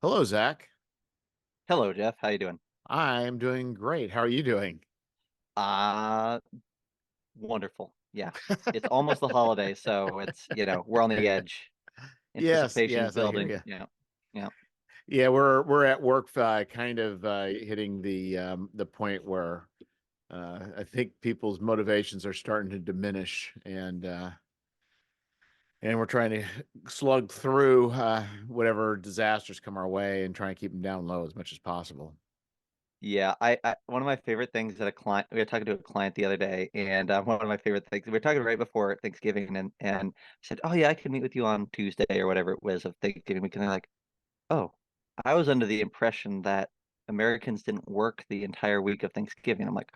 Hello, Zach. Hello, Jeff. How you doing? I'm doing great. How are you doing? Uh, Wonderful. Yeah. It's almost the holiday, so we're on the edge. Yes, Anticipation's yes, I hear building. you. Yeah. Yeah. Yeah, we're at work, kind of hitting the point where I think people's motivations are starting to diminish, and we're trying to slug through whatever disasters come our way and try and keep them down low as much as possible. Yeah. One of my favorite things that we were talking to a client the other day, and one of my favorite things, we were talking right before Thanksgiving, and said, "Oh, yeah, I can meet with you on Tuesday or whatever it was of Thanksgiving week." And they're like, "Oh, I was under the impression that Americans didn't work the entire week of Thanksgiving." I'm like,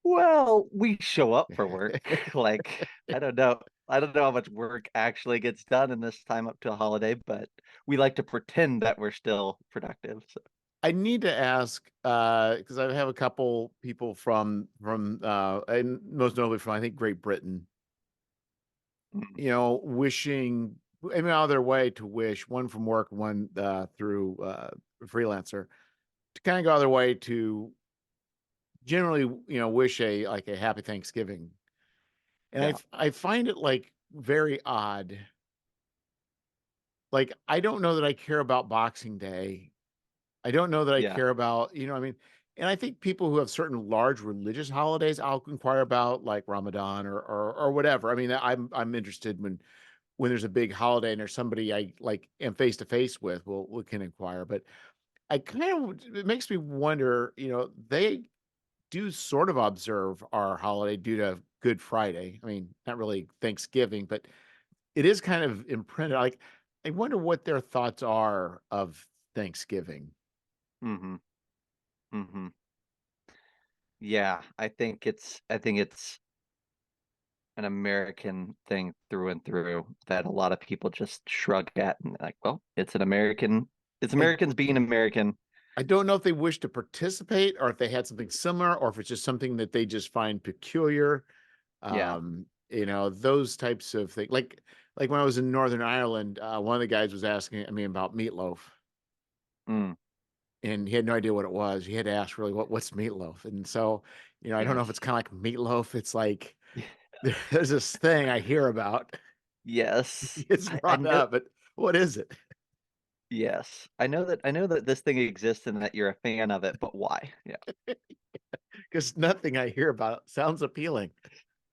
well, we show up for work. Like, I don't know. I don't know how much work actually gets done in this time up to a holiday, but we like to pretend that we're still productive. So, I need to ask because I have a couple people from and most notably from I think Great Britain, mm, wishing, I mean, out of their way to wish one from work, one through freelancer, to kind of go out of their way to generally, wish a happy Thanksgiving. And yeah, I find it like very odd. Like, I don't know that I care about Boxing Day. I don't know that I yeah, care about, I mean, and I think people who have certain large religious holidays, I'll inquire about, like Ramadan or whatever. I mean, I'm interested when there's a big holiday and there's somebody I like am face to face with, well, we can inquire. But I kind of it makes me wonder, they do sort of observe our holiday due to Good Friday. I mean, not really Thanksgiving, but it is kind of imprinted. Like, I wonder what their thoughts are of Thanksgiving. mm-hmm, mm-hmm. Yeah, I think it's an American thing through and through that a lot of people just shrug at and like, well, it's I Americans being American. I don't know if they wish to participate or if they had something similar or if it's just something that they just find peculiar. Yeah. Those types of things. Like when I was in Northern Ireland, one of the guys was asking me about meatloaf, Mm, and he had no idea what it was. He had to ask really what's meatloaf. And so, I don't know if it's yes. kind of like meatloaf. It's like there's this thing I hear about. Yes. It's I brought know. up, but what is it? Yes. I know that this thing exists and that you're a fan of it, but why? Yeah. Because nothing I hear about sounds appealing.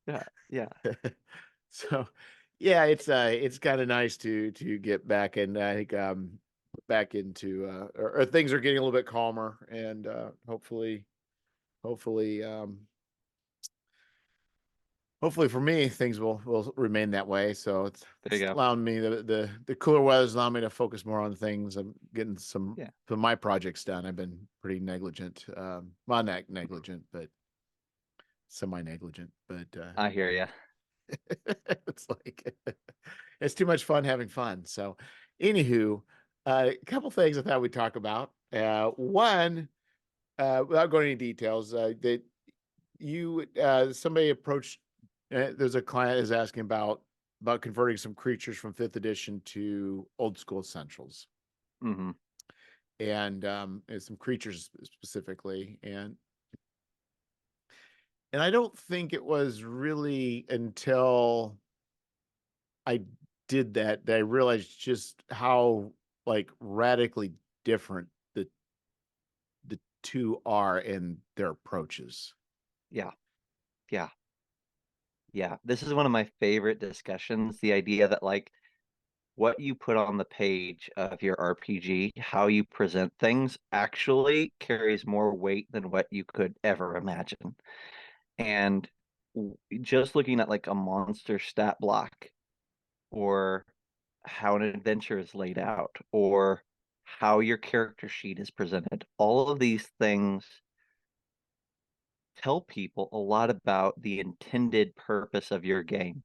Yeah. Yeah. So yeah, it's kind of nice to get back, and I think back into or things are getting a little bit calmer, and hopefully hopefully for me things will remain that way. So There you it's go. allowing me the cooler weather's allowing me to focus more on things. I'm getting some Yeah. of my projects done. I've been pretty negligent, well, not negligent, but semi-negligent. But I hear you. it's like it's too much fun having fun. So, anywho, a couple things I thought we'd talk about. One, without going into details, that you somebody approached. There's a client is asking about converting some creatures from fifth edition to old school essentials, Hmm. and some creatures specifically, and I don't think it was really until I did that I realized just how like radically different the two are in their approaches. Yeah. Yeah. Yeah. This is one of my favorite discussions. The idea that like what you put on the page of your RPG, how you present things actually carries more weight than what you could ever imagine. And just looking at like a monster stat block or how an adventure is laid out or how your character sheet is presented. All of these things tell people a lot about the intended purpose of your game.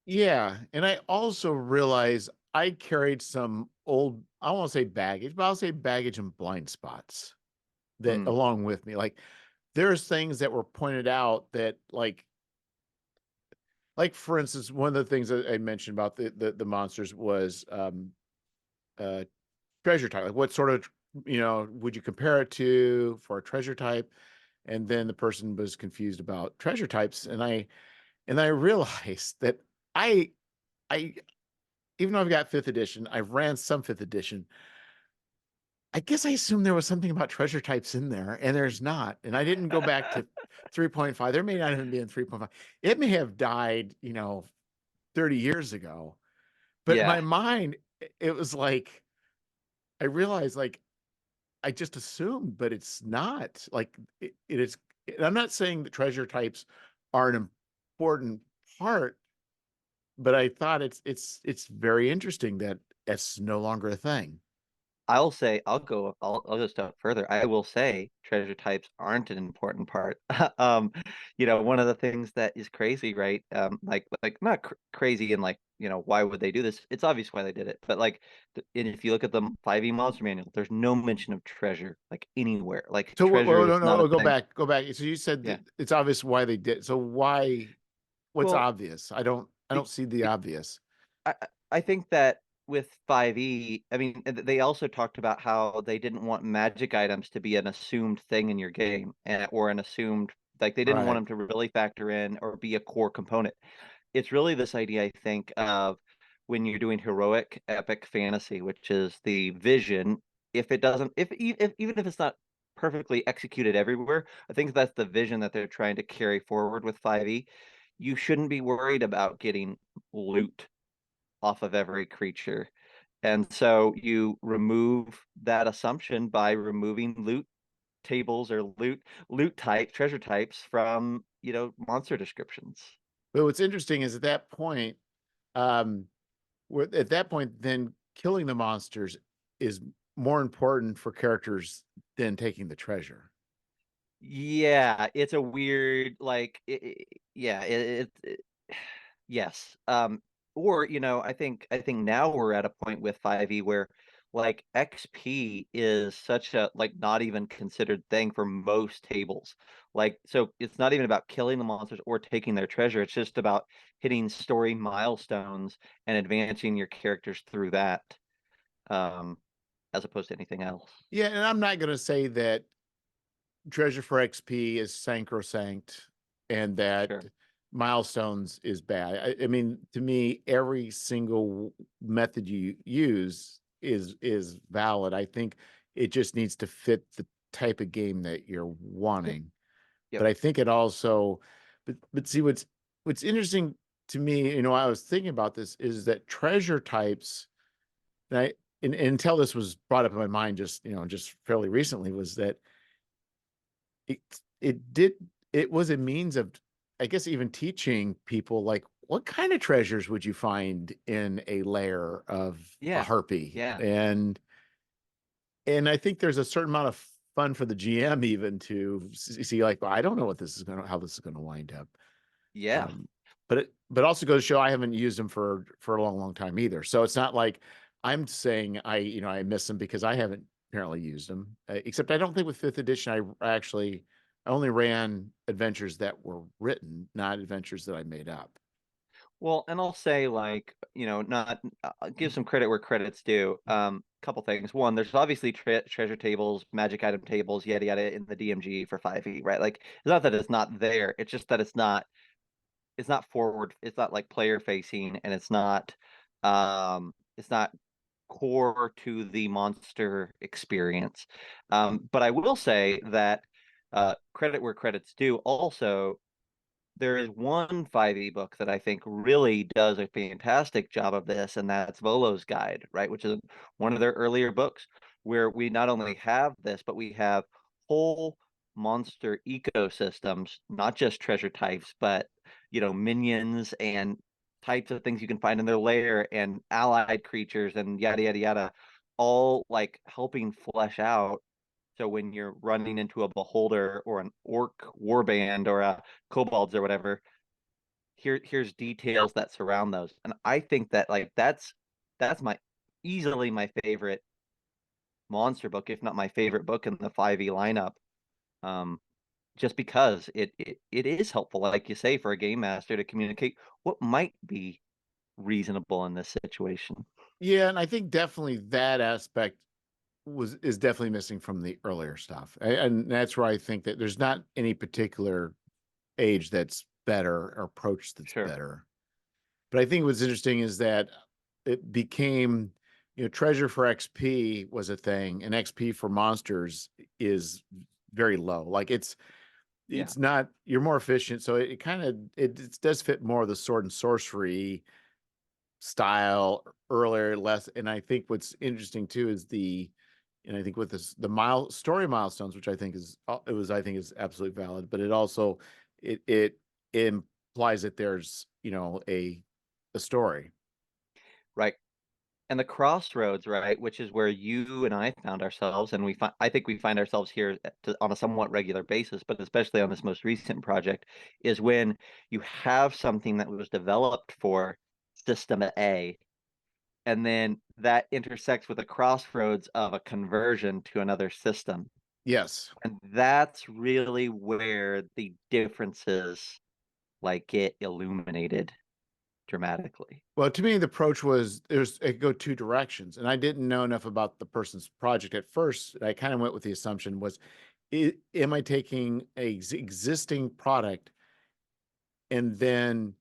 Yeah, and I also realize I carried some old, I won't say baggage, but I'll say baggage and blind spots that Mm, along with me. Like there's things that were pointed out that like for instance, one of the things that I mentioned about the monsters was uh, treasure type? Like what sort of, would you compare it to for a treasure type? And then the person was confused about treasure types, and I realized that I I even though I've got fifth edition, I've ran some fifth edition. I guess I assumed there was something about treasure types in there, and there's not. And I didn't go back to 3.5. There may not even be in 3.5. It may have died, 30 years ago. But in Yeah, my mind, it was like I realized like I just assumed, but it's not. Like it is. And I'm not saying that treasure types are an important part, but I thought it's very interesting that it's no longer a thing. I'll say I'll go a step further. I will say treasure types aren't an important part. One of the things that is crazy, right? Like not crazy and like, why would they do this? It's obvious why they did it. But like and if you look at the 5e monster manual, there's no mention of treasure like anywhere. Like So treasure well, no, is not a no, go thing. back, go back. So you said Yeah. that it's obvious why they did. So why? What's Well, obvious? I don't be, see the be, obvious. I think that with 5e, I mean, they also talked about how they didn't want magic items to be an assumed thing in your game, or an assumed, like they didn't want Right. them to really factor in or be a core component. It's really this idea, I think, of when you're doing heroic epic fantasy, which is the vision. If it doesn't, if even if it's not perfectly executed everywhere, I think that's the vision that they're trying to carry forward with 5e. You shouldn't be worried about getting loot off of every creature. And so you remove that assumption by removing loot tables or loot type treasure types from, monster descriptions. But what's interesting is um, at that point, then killing the monsters is more important for characters than taking the treasure. Yeah, it's a weird like yeah, yes. Or, I think now we're at a point with 5e where like XP is such a like not even considered thing for most tables. Like so it's not even about killing the monsters or taking their treasure. It's just about hitting story milestones and advancing your characters through that. Um, as opposed to anything else. Yeah, and I'm not going to say that treasure for XP is sacrosanct and that Sure. milestones is bad. I mean, to me, every single method you use is valid. I think it just needs to fit the type of game that you're Yep. wanting. Yep. But I think it also, but see what's interesting to me, I was thinking about this is that treasure types, and and until this was brought up in my mind just just fairly recently, was that it it did it was a means of, I guess, even teaching people like what kind of treasures would you find in a layer of a Yeah. harpy. Yeah. And I think there's a certain amount of fun for the GM even to see like, well, I don't know what this is going to how this is going to wind up. Yeah. um but also goes to show I haven't used them for a long time either, so it's not like I'm saying I miss them because I haven't apparently used them, except I don't think with fifth edition I only ran adventures that were written, not adventures that I made up. Well, and I'll say like, not give some credit where credit's due. Couple things. One, there's obviously treasure tables, magic item tables, yada yada in the DMG for 5e, right? Like it's not that it's not there. It's just that it's not forward, it's not like player facing and it's not core to the monster experience. But I will say that credit where credit's due. Also, there is one 5e book that I think really does a fantastic job of this, and that's Volo's Guide, right? Which is one of their earlier books where we not only have this, but we have whole monster ecosystems, not just treasure types, but minions and types of things you can find in their lair and allied creatures and yada yada yada, all like helping flesh out so when you're running into a beholder or an orc warband or a kobolds or whatever, here's details that surround those. And I think that like that's my easily my favorite monster book, if not my favorite book in the 5e lineup. Um, just because it is helpful, like you say, for a game master to communicate what might be reasonable in this situation. Yeah, and I think definitely that aspect is definitely missing from the earlier stuff. And that's where I think that there's not any particular age that's better or approach that's Sure. better. But I think what's interesting is that it became, treasure for XP was a thing, and XP for monsters is very low. Like Yeah. it's not, you're more efficient, so it kind of it does fit more of the sword and sorcery style earlier, less. And I think what's interesting too is and I think with this story milestones, which I think is I think is absolutely valid, but it also it implies that there's a story. Right. And the crossroads, right, which is where you and I found ourselves, and I think we find ourselves here on a somewhat regular basis, but especially on this most recent project, is when you have something that was developed for system A, and then that intersects with a crossroads of a conversion to another system. Yes. And that's really where the differences like get illuminated dramatically. Well, to me, the approach was it could go two directions, and I didn't know enough about the person's project at first. I kind of went with the assumption was, am I taking a existing product and then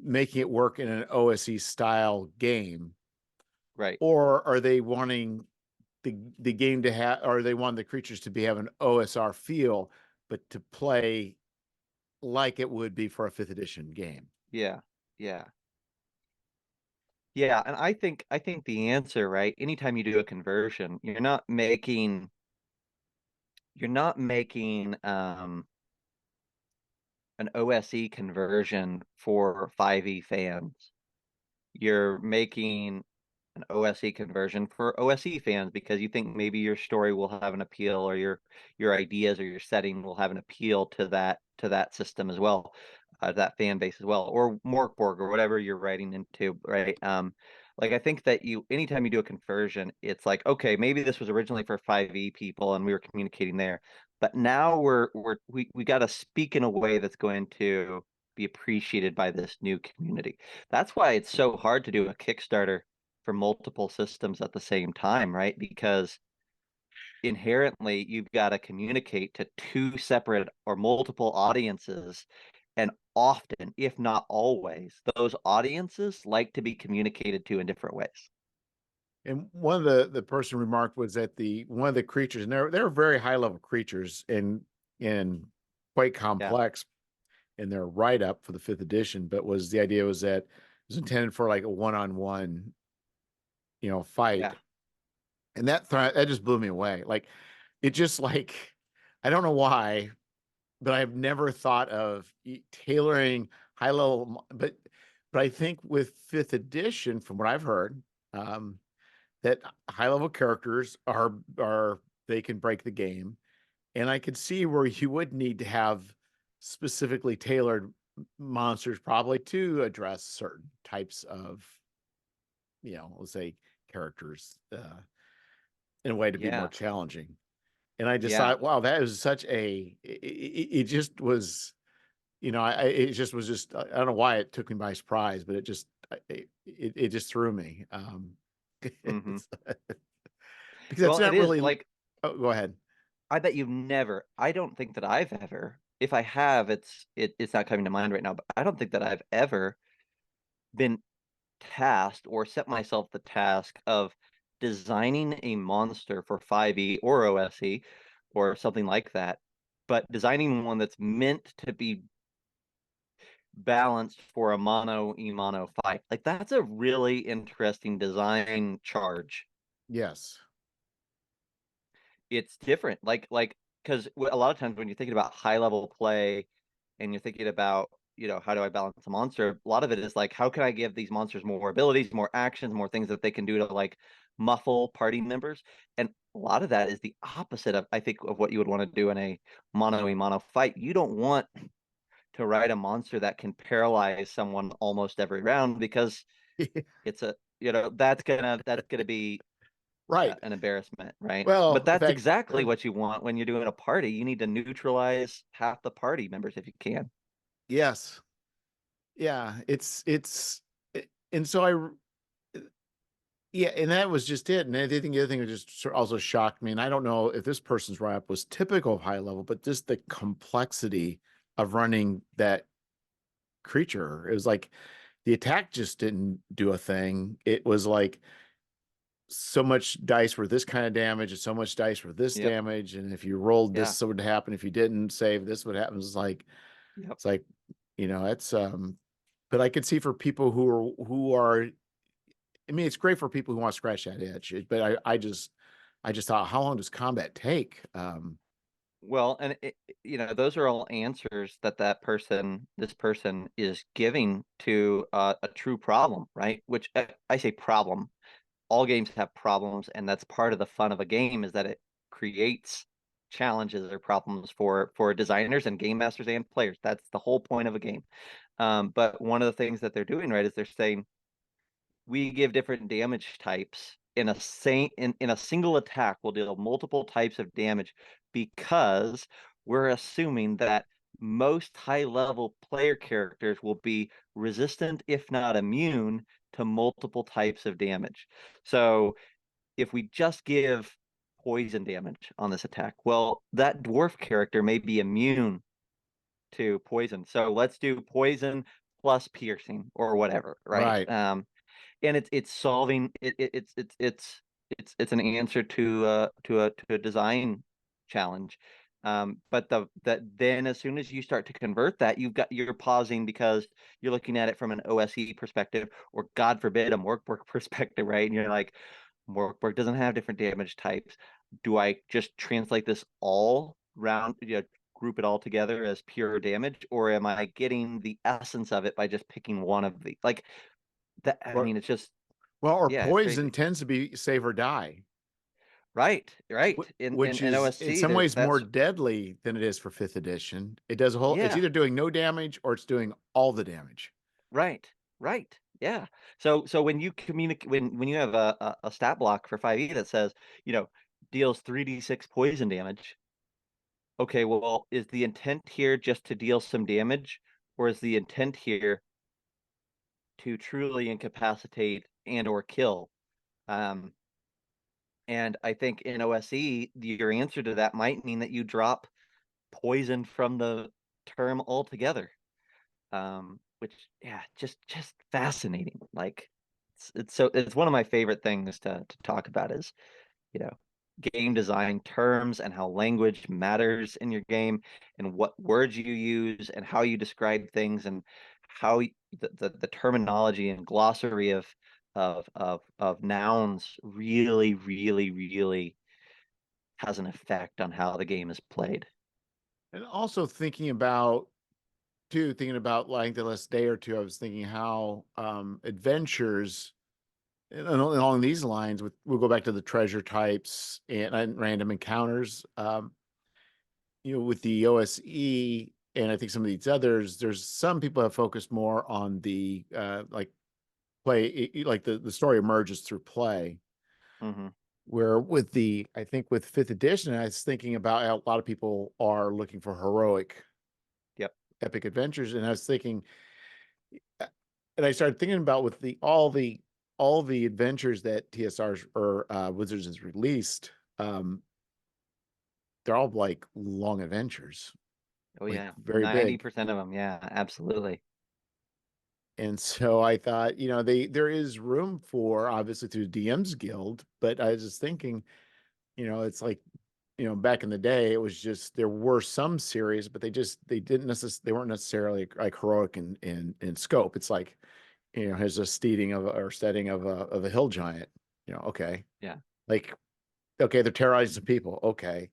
making it work in an OSE style game, Right. or are they wanting the game to have, or they want the creatures to have an OSR feel, but to play like it would be for a fifth edition game? Yeah. Yeah. Yeah, and I think the answer, right? Anytime you do a conversion, you're not making an OSE conversion for 5e fans. You're making an OSE conversion for OSE fans because you think maybe your story will have an appeal, or your ideas or your setting will have an appeal to that system as well, that fan base as well, or Morkborg or whatever you're writing into, right? Like I think that anytime you do a conversion, it's like, okay, maybe this was originally for 5e people and we were communicating there, but now we got to speak in a way that's going to be appreciated by this new community. That's why it's so hard to do a Kickstarter for multiple systems at the same time, right? Because inherently you've got to communicate to two separate or multiple audiences. And often, if not always, those audiences like to be communicated to in different ways. And one of the person remarked was that the one of the creatures, and they're very high level creatures and quite Yeah. complex in their write up for the fifth edition, but was the idea was that it was intended for like a one-on-one, fight. Yeah. And that just blew me away. Like it just like, I don't know why, but I've never thought of tailoring high level, but I think with fifth edition, from what I've heard, um, that high level characters are they can break the game, and I could see where you would need to have specifically tailored monsters probably to address certain types of, let's say, characters, in a way to be more Yeah. challenging. And I just Yeah. thought, wow, that is such it just was, it just was just, I don't know why it took me by surprise, but it just threw me. Hmm. It's, because that's Well, it not is really, like, oh, go ahead. I bet you've never, I don't think that I've ever, if I have, it's not coming to mind right now, but I don't think that I've ever been tasked or set myself the task of designing a monster for 5e or OSE or something like that, but designing one that's meant to be balanced for a mono e mono fight. Like that's a really interesting design charge. Yes. It's different. Like because a lot of times when you're thinking about high level play and you're thinking about, how do I balance a monster? A lot of it is like, how can I give these monsters more abilities, more actions, more things that they can do to like muffle party members? And a lot of that is the opposite of, I think, of what you would want to do in a mono fight. You don't want to ride a monster that can paralyze someone almost every round because it's that's gonna be Right. an embarrassment, right? But Well, in that's fact, exactly what you want when you're doing a party. You need to neutralize half the party members if you can. yes. Yeah, it's and so yeah, and that was just it. And I think the other thing that just also shocked me, and I don't know if this person's write-up was typical of high level, but just the complexity of running that creature. It was like the attack just didn't do a thing. It was like so much dice for this kind of damage and so much dice for this Yep. damage. And if you rolled Yeah. this would happen. If you didn't save, this would happen. Yep. It's like, it's but I could see for people who are I mean, it's great for people who want to scratch that itch, but I just thought, how long does combat take? Well, and those are all answers that this person is giving to a true problem, right? Which I say problem. All games have problems, and that's part of the fun of a game is that it creates challenges or problems for designers and game masters and players. That's the whole point of a game. But one of the things that they're doing, right, is they're saying we give different damage types in a single attack. We'll deal multiple types of damage because we're assuming that most high level player characters will be resistant, if not immune, to multiple types of damage. So if we just give poison damage on this attack, well, that dwarf character may be immune to poison. So let's do poison plus piercing or whatever, right? Right. And it's solving it's an answer to a design challenge. But that then as soon as you start to convert that, you're pausing because you're looking at it from an OSE perspective, or God forbid, a workbook perspective, right? And you're like, workbook doesn't have different damage types. Do I just translate this all round, group it all together as pure damage, or am I getting the essence of it by just picking one of the like that? I Or mean, it's just well, or yeah, it's poison crazy. tends to be save or die, Right, right. which In is in OSC, some ways more that's deadly than it is for fifth edition. It does a whole. It's yeah, either doing no damage or it's doing all the damage. right, right. Yeah. So when you communicate when you have a stat block for 5e that says, deals 3d6 poison damage. Okay, well, is the intent here just to deal some damage, or is the intent here to truly incapacitate and or kill? Um, and I think in OSE, your answer to that might mean that you drop poison from the term altogether. Which yeah, just fascinating. Like it's one of my favorite things to talk about is, you know, game design terms and how language matters in your game and what words you use and how you describe things and how the terminology and glossary of nouns really, really, really has an effect on how the game is played. And also thinking about like the last day or two, I was thinking how adventures and along these lines we'll go back to the treasure types and random encounters. With the OSE and I think some of these others, there's some people have focused more on the like like the story emerges through play. Hmm. Where with I think with fifth edition, I was thinking about how a lot of people are looking for heroic Yep. epic adventures, and I was thinking, and I started thinking about with all the adventures that TSR's or Wizards has released, um, they're all like long adventures, Oh like yeah. very big. 90% of them. Yeah, absolutely. And so I thought, there is room for obviously through DM's Guild, but I was just thinking, it's like, back in the day, it was just there were some series, but they weren't necessarily like heroic in scope. It's like, here's a steeding of or setting of a hill giant. Okay, Yeah. like okay, they're terrorizing some people. Okay,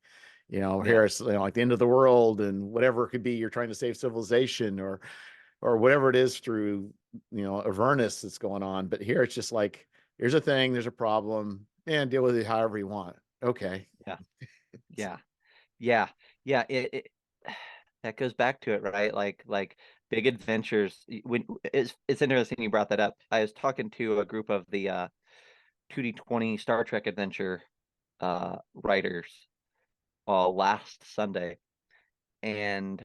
Yeah. here it's like the end of the world and whatever it could be. You're trying to save civilization or whatever it is through Avernus that's going on. But here it's just like here's a thing, there's a problem, and deal with it however you want. Okay. Yeah. Yeah. Yeah. Yeah. That goes back to it, right? Like big adventures. When it's interesting you brought that up. I was talking to a group of the 2D20 Star Trek adventure writers last Sunday. And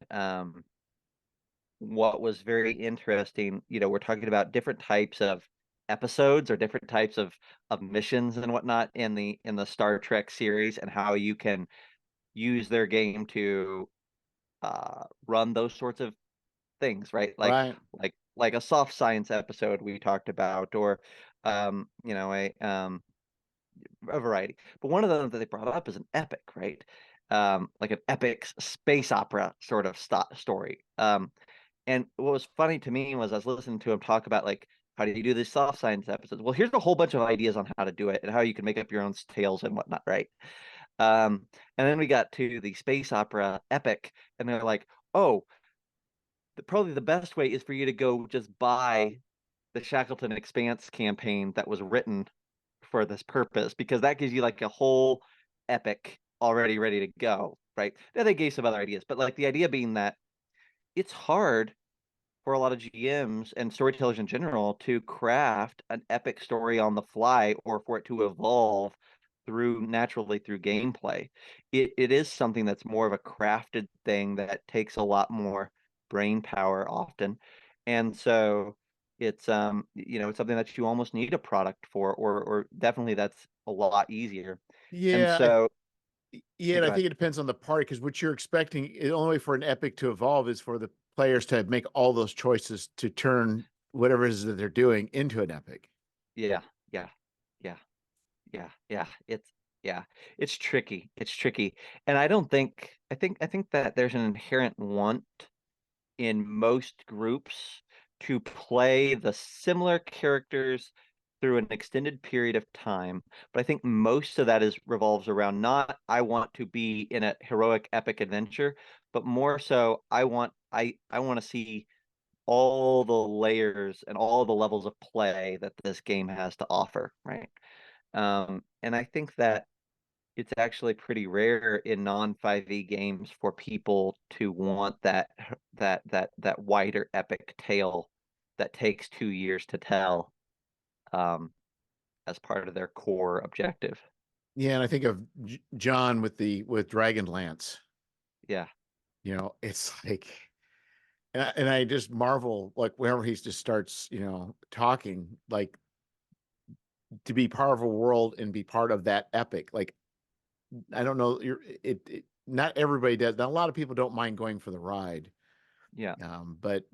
what was very interesting, we're talking about different types of episodes or different types of missions and whatnot in the Star Trek series, and how you can use their game to run those sorts of things, right? Right. Like a soft science episode we talked about, or a variety. But one of them that they brought up is an epic, right? Like an epic space opera sort of story. And what was funny to me was I was listening to him talk about like how do you do these soft science episodes? Well, here's a whole bunch of ideas on how to do it and how you can make up your own tales and whatnot, right? And then we got to the space opera epic, and they're like, oh, probably the best way is for you to go just buy the Shackleton Expanse campaign that was written for this purpose, because that gives you like a whole epic already ready to go, right? Now they gave some other ideas, but like the idea being that it's hard for a lot of GMs and storytellers in general to craft an epic story on the fly, or for it to evolve naturally through gameplay. It is something that's more of a crafted thing that takes a lot more brain power often. And so it's something that you almost need a product for, or definitely that's a lot easier. And Yeah, so yeah, yeah, and go I ahead. think it depends on the party because what you're expecting, the only way for an epic to evolve is for the players to make all those choices to turn whatever it is that they're doing into an epic. Yeah, yeah, yeah. Yeah, yeah, it's tricky. It's tricky. And I think that there's an inherent want in most groups to play the similar characters through an extended period of time. But I think most of that is revolves around not I want to be in a heroic epic adventure, but more so I want to see all the layers and all the levels of play that this game has to offer, right? And I think that it's actually pretty rare in non 5e games for people to want that wider epic tale that takes 2 years to tell, um, as part of their core objective. Yeah, and I think of John with Dragonlance. Yeah. It's like, and I just marvel like whenever he just starts, talking like to be part of a world and be part of that epic. Like I don't know, not everybody does. Now, a lot of people don't mind going for the ride, Yeah. but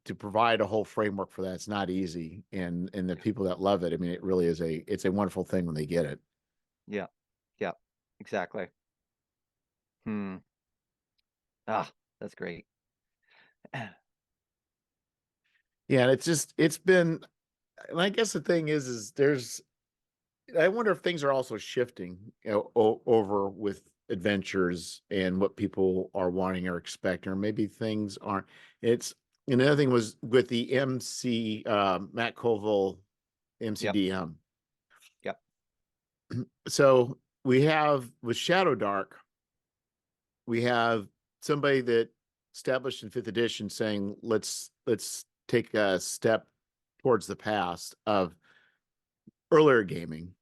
to provide a whole framework for that, it's not easy. And the Yeah. people that love it, I mean, it really is it's a wonderful thing when they get it. Yeah. Yeah. Exactly. Hmm. Ah, that's great. Yeah, and it's been, and I guess the thing is I wonder if things are also shifting, over with adventures and what people are wanting or expecting, or maybe things aren't. It's Another thing was with the Matt Colville Yep. MCDM. Yep. So we have with Shadow Dark, we have somebody that established in fifth edition saying, let's take a step towards the past of earlier gaming.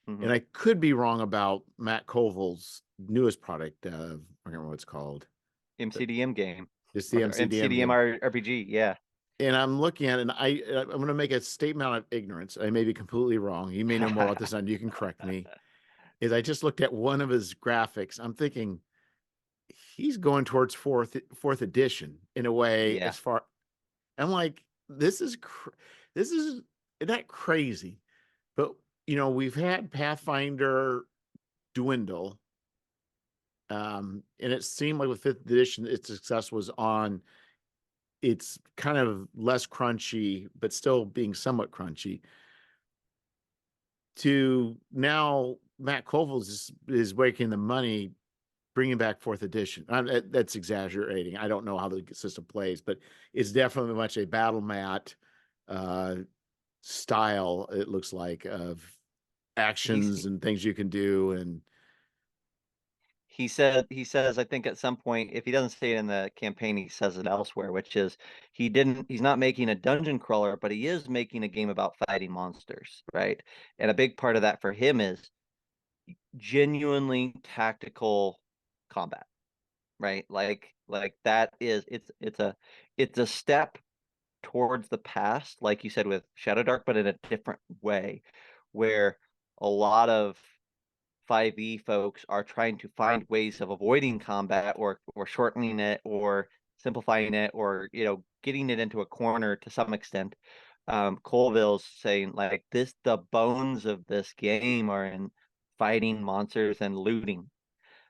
Hmm. And I could be wrong about Matt Colville's newest product. I can't remember what it's called, but MCDM game, it's the or MCDM MCDM game. RPG. Yeah. And I'm looking at it, and I'm going to make a statement of ignorance. I may be completely wrong. You may know more about this than you can correct me. Is I just looked at one of his graphics. I'm thinking he's going towards fourth edition in a way. Yeah. As far I'm like, this is not crazy, but we've had Pathfinder dwindle. And it seemed like with fifth edition, its success was on it's kind of less crunchy, but still being somewhat crunchy. To now, Matt Colville is making the money, bringing back fourth edition. That's exaggerating. I don't know how the system plays, but it's definitely much a battle mat uh, style. It looks like of He's actions and things you can do, and he says, I think at some point, if he doesn't say it in the campaign, he says it elsewhere, which is he's not making a dungeon crawler, but he is making a game about fighting monsters, right? And a big part of that for him is genuinely tactical combat, right? Like that is it's a step towards the past, like you said with Shadow Dark, but in a different way, where a lot of 5e folks are trying to find ways of avoiding combat or shortening it or simplifying it or getting it into a corner to some extent. Colville's saying like the bones of this game are in fighting monsters and looting,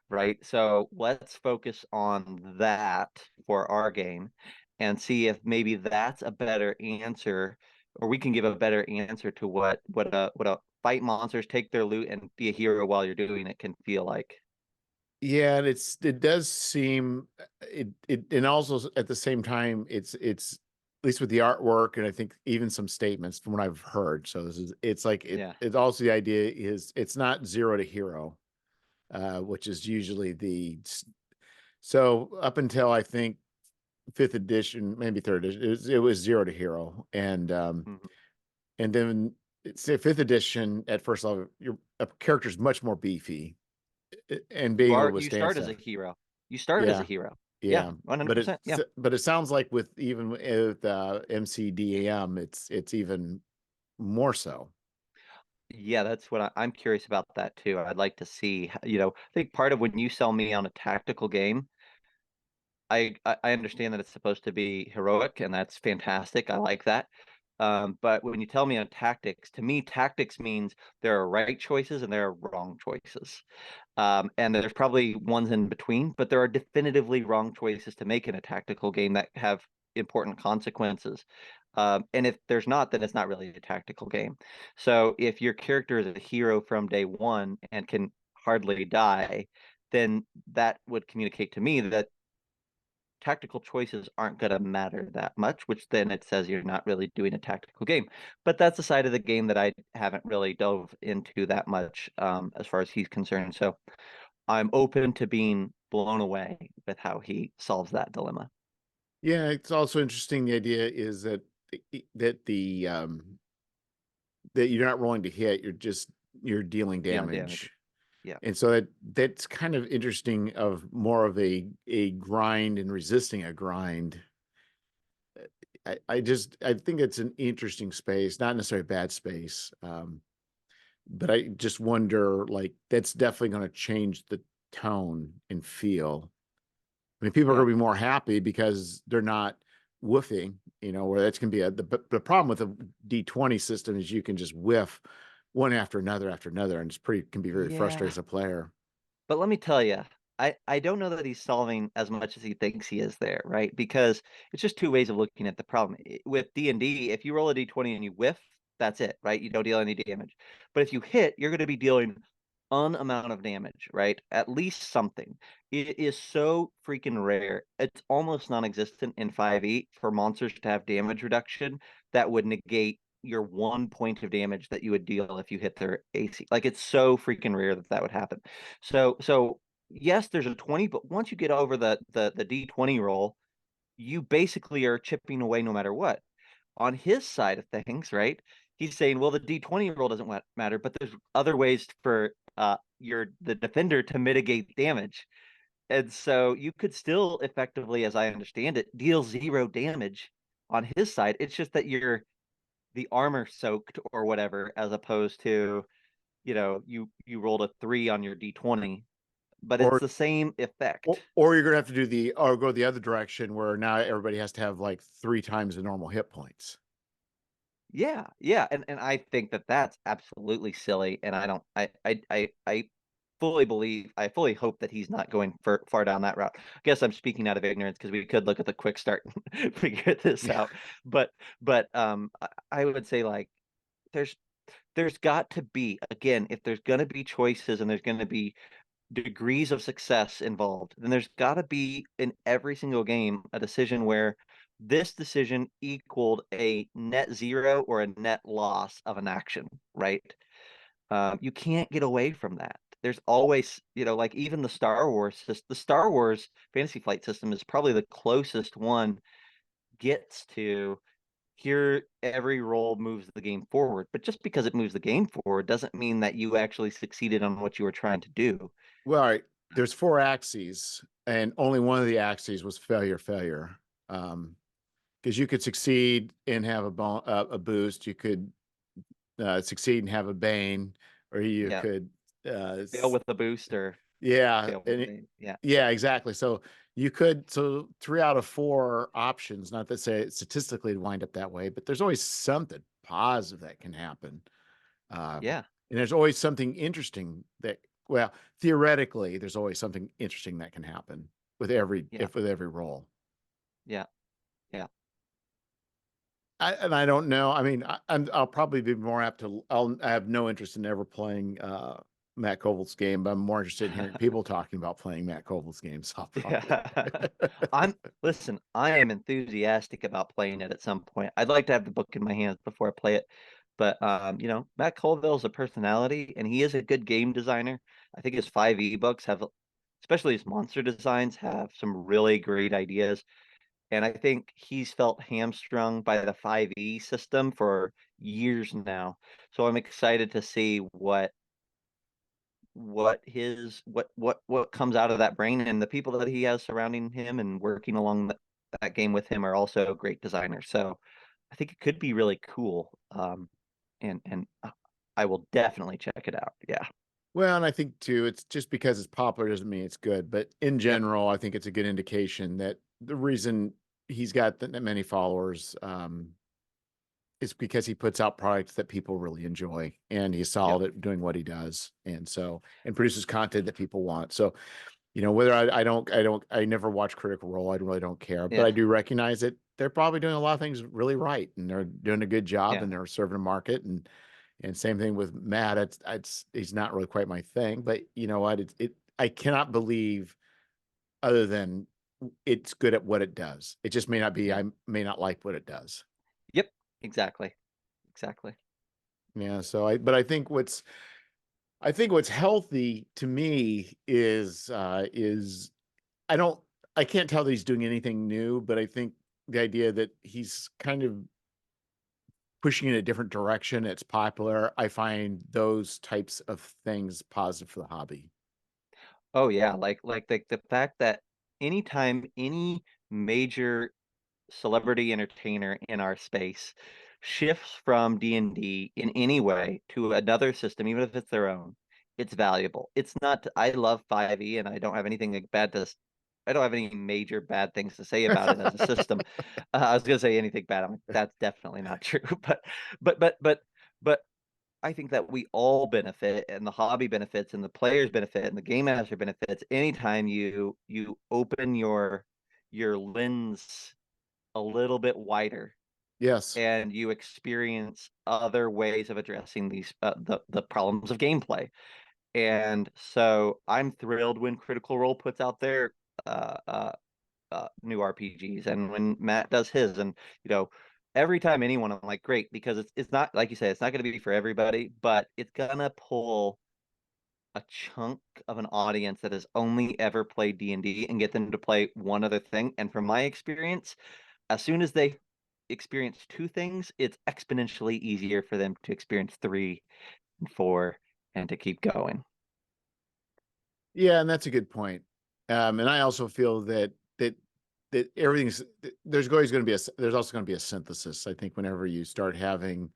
right? So let's focus on that for our game and see if maybe that's a better answer, or we can give a better answer to what a fight monsters, take their loot, and be a hero while you're doing it can feel like. Yeah, and it does seem it and also at the same time it's at least with the artwork and I think even some statements from what I've heard. So this is it's like Yeah. it's also the idea is it's not zero to hero, which is usually so up until I think fifth edition, maybe third edition, it was zero to hero. Mhm. And then it's fifth edition at first level, your character's much more beefy and being able to You withstand start as a stuff. hero. You start as a Yeah. hero. Yeah, Yeah, but 100%. Yeah. it sounds like with even with MCDAM, it's even more so. Yeah, that's what I'm curious about that too. I'd like to see, I think part of when you sell me on a tactical game, I understand that it's supposed to be heroic, and that's fantastic. I like that. But when you tell me on tactics, to me, tactics means there are right choices and there are wrong choices. And there's probably ones in between, but there are definitively wrong choices to make in a tactical game that have important consequences. And if there's not, then it's not really a tactical game. So if your character is a hero from day one and can hardly die, then that would communicate to me that tactical choices aren't going to matter that much, which then it says you're not really doing a tactical game. But that's a side of the game that I haven't really dove into that much as far as he's concerned. So I'm open to being blown away with how he solves that dilemma. Yeah, it's also interesting. The idea is that that the that you're not rolling to hit, you're dealing Dealing damage. damage. Yeah. And so that's kind of interesting of more of a grind and resisting a grind. I think it's an interesting space, not necessarily a bad space. But I just wonder, like, that's definitely going to change the tone and feel. I mean, people are Yeah. going to be more happy because they're not whiffing, where that's going to be the problem with the D20 system is you can just whiff one after another, and can be very frustrating Yeah. as a player. But let me tell you, I don't know that he's solving as much as he thinks he is there, right? Because it's just two ways of looking at the problem. With D&D, if you roll a D20 and you whiff, that's it, right? You don't deal any damage. But if you hit, you're going to be dealing an amount of damage, right? At least something. It is so freaking rare. It's almost non-existent in 5e for monsters to have damage reduction that would negate your 1 point of damage that you would deal if you hit their AC. Like it's so freaking rare that that would happen. So yes, there's a 20, but once you get over the D20 roll, you basically are chipping away no matter what. On his side of things, right? He's saying, well, the D20 roll doesn't matter, but there's other ways for the defender to mitigate damage. And so you could still effectively, as I understand it, deal 0 damage on his side. It's just that you're the armor soaked or whatever, as opposed to, you rolled a 3 on your D20, but it's Or the same effect. or you're gonna have to or go the other direction where now everybody has to have like 3 times the normal hit points. Yeah, yeah, and I think that that's absolutely silly, and I don't, I fully believe, I fully hope that he's not going far down that route. I guess I'm speaking out of ignorance because we could look at the quick start and figure this Yeah. out, but I would say like there's there's got to be, again, if there's going to be choices and there's going to be degrees of success involved, then there's got to be in every single game a decision where this decision equaled a net zero or a net loss of an action, right? You can't get away from that. There's always, like even the Star Wars Fantasy Flight system is probably the closest one gets to here every roll moves the game forward. But just because it moves the game forward doesn't mean that you actually succeeded on what you were trying to do. Well, all right, there's 4 axes, and only one of the axes was failure, failure. because you could succeed and have a boost. You could succeed and have a bane, or you Yeah. could Fail with a boost or yeah, fail with and a, yeah. yeah, exactly. So you could, so 3 out of 4 options, not to say it statistically wind up that way, but there's always something positive that can happen. Yeah. And there's always something interesting that, well, theoretically, there's always something interesting that can happen with Yeah. with every roll. Yeah. Yeah. I don't know. I mean, I'll probably be more apt to. I have no interest in ever playing Matt Koval's game, but I'm more interested in hearing people talking about playing Matt Koval's games. I'll probably. Yeah. Listen, I am enthusiastic about playing it at some point. I'd like to have the book in my hands before I play it. But Matt Colville's a personality and he is a good game designer. I think his 5e books have, especially his monster designs, have some really great ideas. And I think he's felt hamstrung by the 5e system for years now. So I'm excited to see what comes out of that brain, and the people that he has surrounding him and working along that game with him are also great designers. So I think it could be really cool. And I will definitely check it out. Yeah. Well, and I think too, it's just because it's popular doesn't mean it's good. But in Yep. general, I think it's a good indication that the reason he's got that many followers is because he puts out products that people really enjoy, and he's Yep. solid at doing what he does, and so and produces content that people want. So whether I never watch Critical Role. I really don't care, but Yeah. I do recognize that they're probably doing a lot of things really right, and they're doing a good job, Yeah. and they're serving a market, and same thing with Matt. He's not really quite my thing, but you know what? I cannot believe other than it's good at what it does. It just may not be. Yeah. I may not like what it does. Yep. Exactly. Exactly. Yeah. But I think what's healthy to me is I don't, I can't tell that he's doing anything new, but I think the idea that he's kind of pushing in a different direction, it's popular. I find those types of things positive for the hobby. Oh yeah, like the fact that anytime any major celebrity entertainer in our space shifts from D&D in any way to another system, even if it's their own, it's valuable. It's not, I love 5e and I don't have anything like I don't have any major bad things to say about it as a system. I was gonna say anything bad. I'm like, that's definitely not true. But but but but I think that we all benefit and the hobby benefits and the players benefit and the game master benefits anytime you open your lens a little bit wider Yes. and you experience other ways of addressing these the problems of gameplay. And so I'm thrilled when Critical Role puts out their uh, uh, new RPGs and when Matt does his. And every time anyone, I'm like, great, because it's not like you say, it's not going to be for everybody, but it's gonna pull a chunk of an audience that has only ever played D&D and get them to play one other thing. And from my experience, as soon as they experience two things, it's exponentially easier for them to experience three and four and to keep going. Yeah, and that's a good point. And I also feel that everything's there's always going to be there's also going to be a synthesis. I think whenever you start having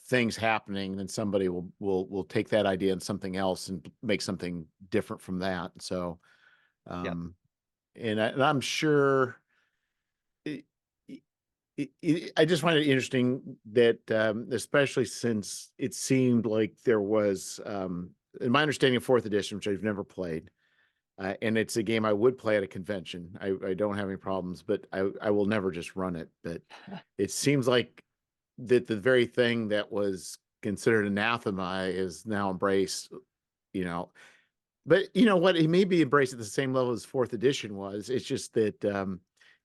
things happening, then somebody will take that idea and something else and make something different from that. So, Yep. um, and I'm sure. It, I just find it interesting that, especially since it seemed like there was, in my understanding of fourth edition, which I've never played, and it's a game I would play at a convention. I don't have any problems, but I will never just run it. But it seems like that the very thing that was considered anathema is now embraced, you know. But you know what? It may be embraced at the same level as fourth edition was. It's just that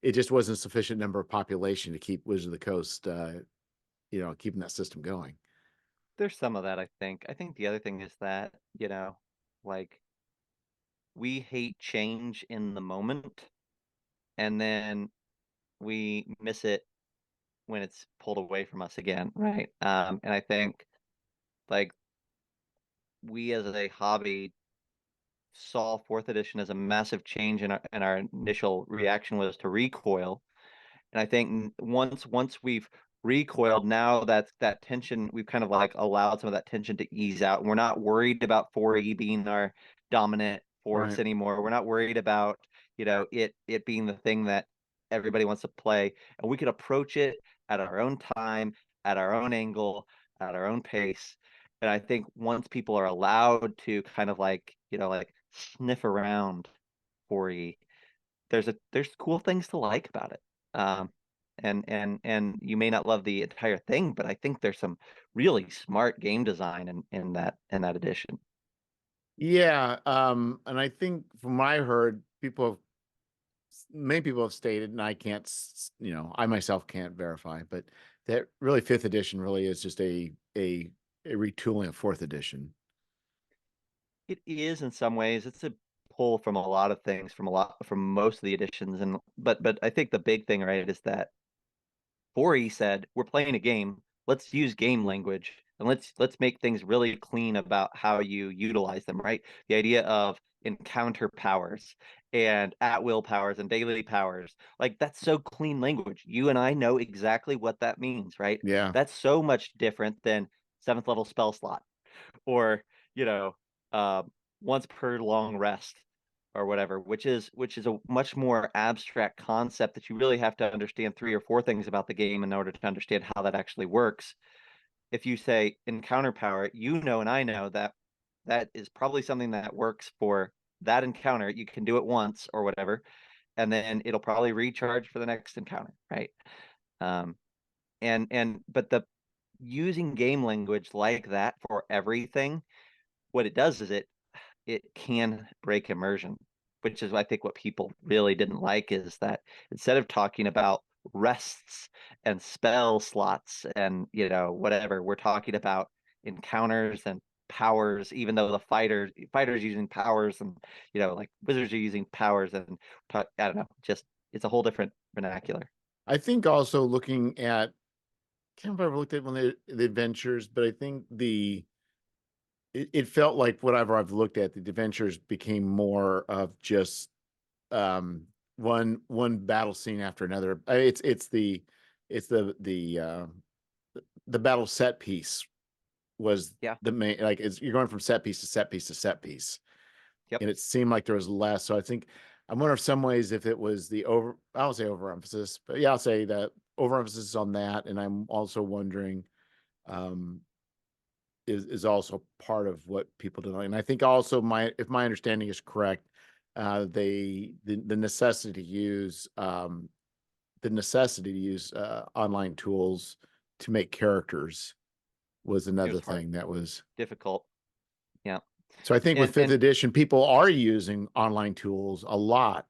it just wasn't a sufficient number of population to keep Wizard of the Coast, keeping that system going. There's some of that, I think. I think the other thing is that, like we hate change in the moment and then we miss it when it's pulled away from us again, right? And I think like we as a hobby saw fourth edition as a massive change and our initial reaction was to recoil. And I think once we've recoiled, now that's that tension, we've kind of like allowed some of that tension to ease out. We're not worried about 4E being our dominant force Right. anymore. We're not worried about, it being the thing that everybody wants to play. And we can approach it at our own time, at our own angle, at our own pace. And I think once people are allowed to kind of like, like sniff around 4E, there's cool things to like about it. Um, and you may not love the entire thing, but I think there's some really smart game design in that edition. Yeah, and I think from what I heard, many people have stated, and I can't, I myself can't verify, but that really fifth edition really is just a retooling of fourth edition. It is in some ways. It's a pull from a lot of things, from most of the editions, and but I think the big thing, right, is that Bori said, "We're playing a game. Let's use game language and let's make things really clean about how you utilize them." Right? The idea of encounter powers and at will powers and daily powers, like that's so clean language. You and I know exactly what that means, right? Yeah. That's so much different than seventh level spell slot or you know uh, once per long rest or whatever, which is a much more abstract concept that you really have to understand three or four things about the game in order to understand how that actually works. If you say encounter power, and I know that that is probably something that works for that encounter. You can do it once or whatever, and then it'll probably recharge for the next encounter, right? Um, and but the using game language like that for everything, what it does is it can break immersion, which is I think what people really didn't like, is that instead of talking about rests and spell slots and whatever, we're talking about encounters and powers, even though the fighters using powers, and like wizards are using powers, and I don't know, just it's a whole different vernacular. I think also looking at, can't remember if I looked at one of the adventures, but I think it felt like whatever I've looked at, the adventures became more of just one battle scene after another. It's the battle set piece was Yeah. the main, like you're going from set piece to set piece to set piece, Yep. and it seemed like there was less. So I wonder if some ways if it was I'll say overemphasis, but yeah, I'll say that overemphasis on that. And I'm also wondering, um, is also part of what people do. And I think also if my understanding is correct, the necessity to use online tools to make characters was It another was hard, thing that was. difficult. Yeah. So I think with and fifth and edition, people are using online tools a lot,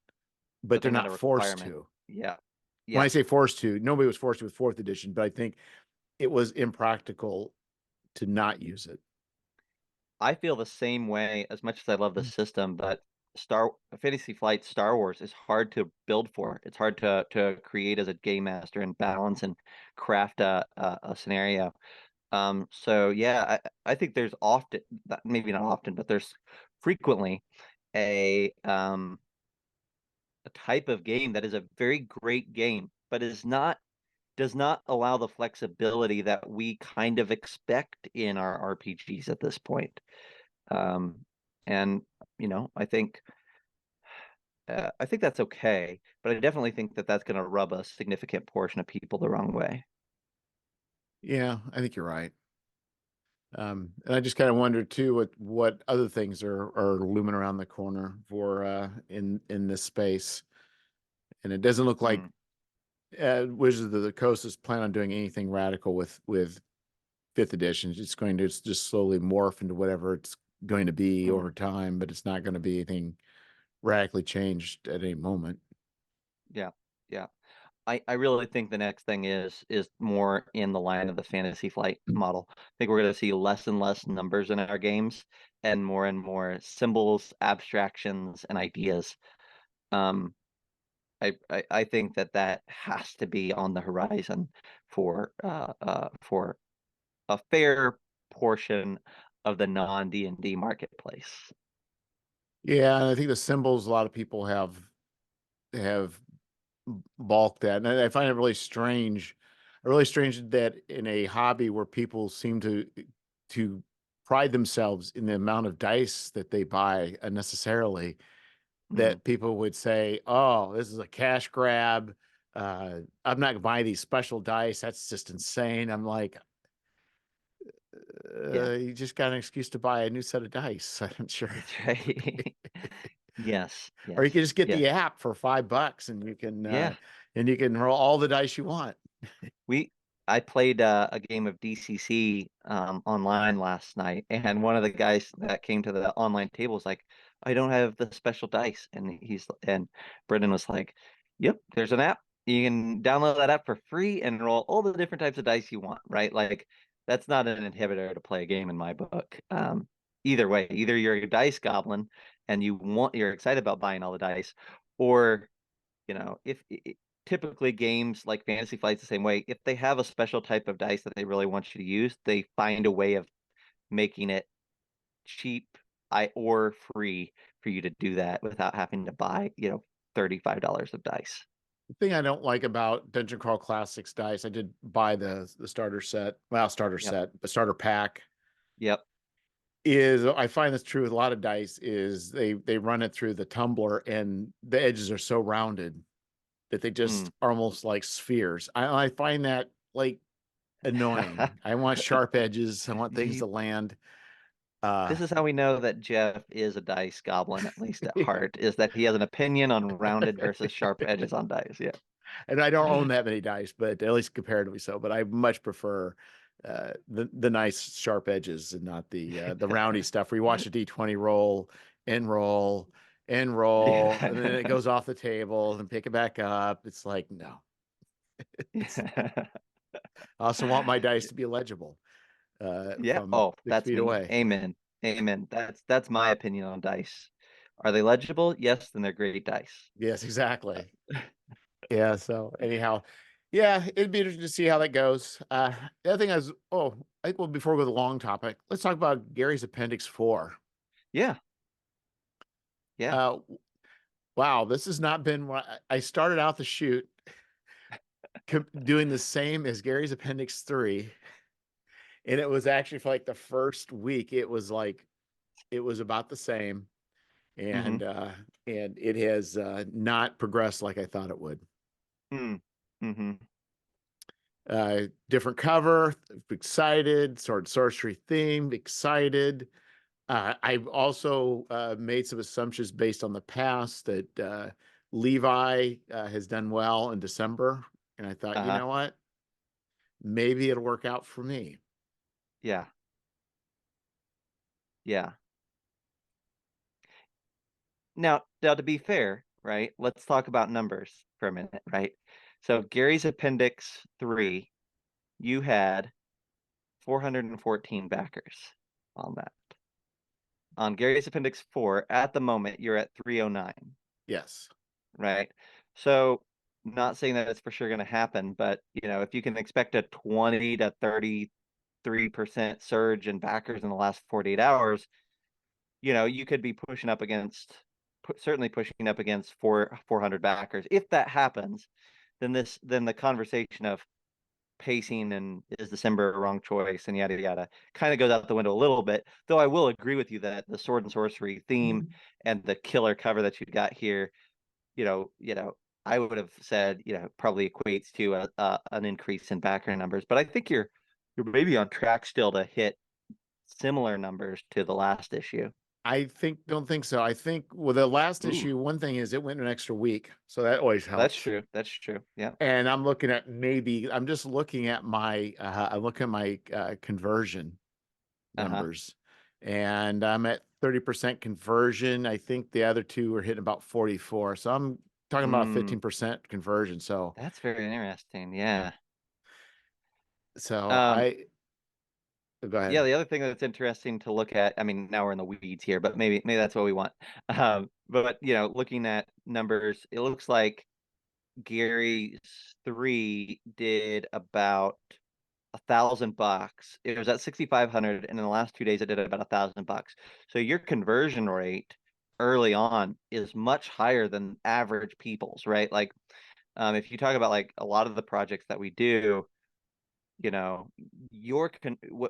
but but they're they're not not a forced requirement. to. Yeah. When I Yeah. say forced to, nobody was forced to with fourth edition, but I think it was impractical to not use it. I feel the same way as much as I love the system, but Star Fantasy Flight Star Wars is hard to build for. It's hard to create as a game master and balance and craft a scenario. So yeah, I think there's often, maybe not often, but there's frequently a type of game that is a very great game, but is not does not allow the flexibility that we kind of expect in our RPGs at this point. Um, and I think that's okay, but I definitely think that that's going to rub a significant portion of people the wrong way. Yeah, I think you're right. And I just kind of wondered too what other things are looming around the corner for in this space. And it doesn't look like Hmm. Wizards of the Coast is planning on doing anything radical with fifth edition. It's going to just slowly morph into whatever it's going to be Hmm. over time, but it's not going to be anything radically changed at any moment. Yeah, yeah. I really think the next thing is more in the line of the Fantasy Flight model. I think we're going to see less and less numbers in our games and more symbols, abstractions, and ideas. Um, I think that has to be on the horizon for a fair portion of the non D&D marketplace. Yeah, and I think the symbols a lot of people have balked at. And I find it really strange that in a hobby where people seem to pride themselves in the amount of dice that they buy unnecessarily, Mm, that people would say, "Oh, this is a cash grab. I'm not gonna buy these special dice. That's just insane." I'm like, yeah, you just got an excuse to buy a new set of dice. I'm sure. that's right. Yes, Or you yes, can just get yeah, the app for $5 yeah. and you can roll all the dice you want. We I played a game of DCC online last night, and one of the guys that came to the online table was like, "I don't have the special dice," and Brendan was like, "Yep, there's an app. You can download that app for free and roll all the different types of dice you want." Right? Like that's not an inhibitor to play a game in my book. Either way, either you're a dice goblin and you're excited about buying all the dice, or if typically games like Fantasy Flight's the same way. If they have a special type of dice that they really want you to use, they find a way of making it cheap or free for you to do that without having to buy, $35 of dice. The thing I don't like about Dungeon Crawl Classics dice, I did buy the starter set, well, starter Yep. set, the starter pack, Yep. is I find this true with a lot of dice is they run it through the tumbler and the edges are so rounded that they Mm. just are almost like spheres. I find that like annoying. I want sharp edges. I want things You- to land. Uh This is how we know that Jeff is a dice goblin, at least at heart, is that he has an opinion on rounded versus sharp edges on dice. Yeah. and I don't own that many dice, but at least comparatively so. But I much prefer the nice sharp edges and not the roundy stuff where you watch a D20 roll and roll and roll, and then it Yeah. goes off the table and pick it back up. It's like no. It's, Yeah. I also want my dice to be legible Yeah. from Oh, six that's feet me. away. Amen. Amen. That's my opinion on dice. Are they legible? Yes, then they're great dice. Yes, exactly. Yeah. So anyhow, yeah, it'd be interesting to see how that goes. The other thing is, I think well, before we go to the long topic, let's talk about Gary's Appendix 4. Yeah. Yeah. Uh, wow, this has not been what I started out the shoot doing the same as Gary's Appendix 3, and it was actually for like the first week, it was about the same, Mm-hmm. and it has not progressed like I thought it would. Mm. Mm-hmm. Different cover, excited, sword sorcery theme, excited. I've also made some assumptions based on the past that Levi has done well in December. And I thought, you Uh-huh. know what? Maybe it'll work out for me. Yeah. Yeah. Now to be fair, right? Let's talk about numbers for a minute, right? So Gary's Appendix 3, you had 414 backers on that. On Gary's Appendix 4, at the moment, you're at 309. Yes. Right? So, not saying that it's for sure going to happen, but if you can expect a 20 to 33% surge in backers in the last 48 hours, you could be pushing up against certainly pushing up against 400 backers. If that happens, then the conversation of pacing and is December a wrong choice and yada yada kind of goes out the window a little bit. Though I will agree with you that the sword and sorcery theme and the killer cover that you got here, I would have said, probably equates to an increase in backer numbers. But I think you're maybe on track still to hit similar numbers to the last issue. Don't think so. I think with the last Ooh, issue, one thing is it went an extra week. So that always that's helps. true. That's true. Yeah. And I'm just looking at I look at my conversion Uh-huh. numbers, and I'm at 30% conversion. I think the other two are hitting about 44. So I'm talking about Mm, 15% conversion. that's very interesting. Yeah. So Um, go yeah, ahead. the other thing that's interesting to look at, I mean, now we're in the weeds here, but maybe that's what we want. But looking at numbers, it looks like Gary's 3 did about $1,000. It was at 6,500, and in the last 2 days it did about $1,000. So your conversion rate early on is much higher than average people's, right? Like If you talk about like a lot of the projects that we do, you know,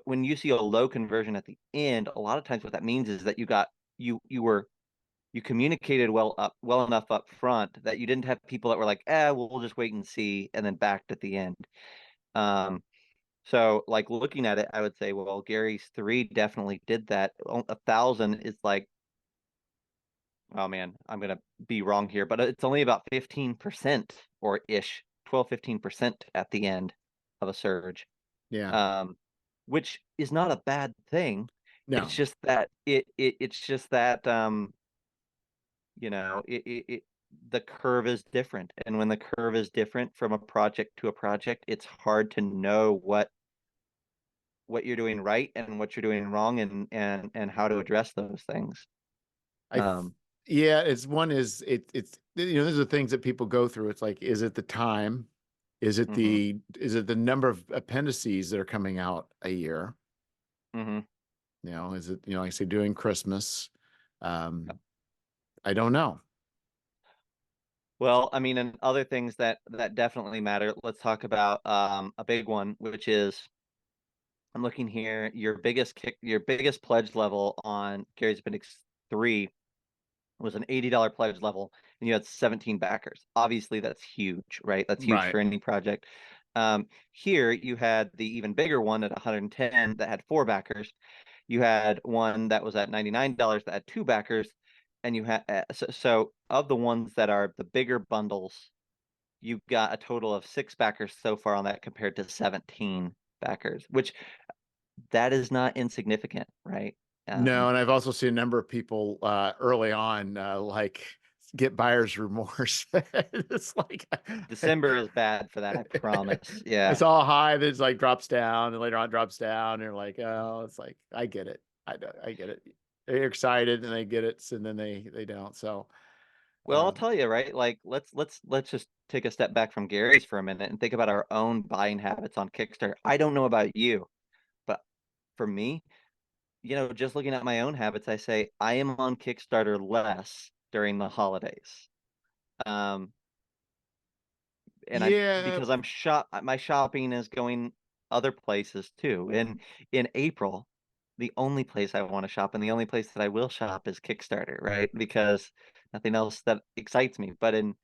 when you see a low conversion at the end, a lot of times what that means is that you communicated well enough up front that you didn't have people that were like, we'll just wait and see, and then backed at the end. So like looking at it, I would say, well, Gary's 3 definitely did that. 1,000 is like, oh man, I'm gonna be wrong here, but it's only about 15% or ish, 12-15% at the end of a surge. Yeah. Um, which is not a bad thing. It's No. just that it's just that you know, the curve is different. And when the curve is different from a project to a project, it's hard to know what you're doing right and what you're doing wrong, and how to address those things. I th Um, Yeah, it's those are things that people go through. It's like, is it the time? mhm, Is it the number of appendices that are coming out a year? mhm. Is it, like I say, doing Christmas? Um, I don't know. Well, I mean, and other things that definitely matter. Let's talk about a big one, which is I'm looking here. Your biggest pledge level on Gary's Appendix 3 was an $80 pledge level, and you had 17 backers. Obviously, that's huge, right? That's huge Right. for any project. Here you had the even bigger one at 110 that had 4 backers. You had one that was at $99 that had 2 backers, and you had so of the ones that are the bigger bundles, you got a total of 6 backers so far on that compared to 17 backers, which that is not insignificant, right? No, Um, and I've also seen a number of people early on like get buyer's remorse. It's like December is bad for that, I promise. I Yeah. saw a high that like drops down and later on drops down. And you're like, oh, it's like I get it. I get it. They're excited and they get it, and then they don't. So Well, I'll tell you, right? Like let's just take a step back from Gary's for a minute and think about our own buying habits on Kickstarter. I don't know about you, but for me, just looking at my own habits, I say I am on Kickstarter less during the holidays. Um, and I'm yeah, because my shopping is going other places too. And in April, the only place I want to shop and the only place that I will shop is Kickstarter, right? Because nothing else that excites me. But in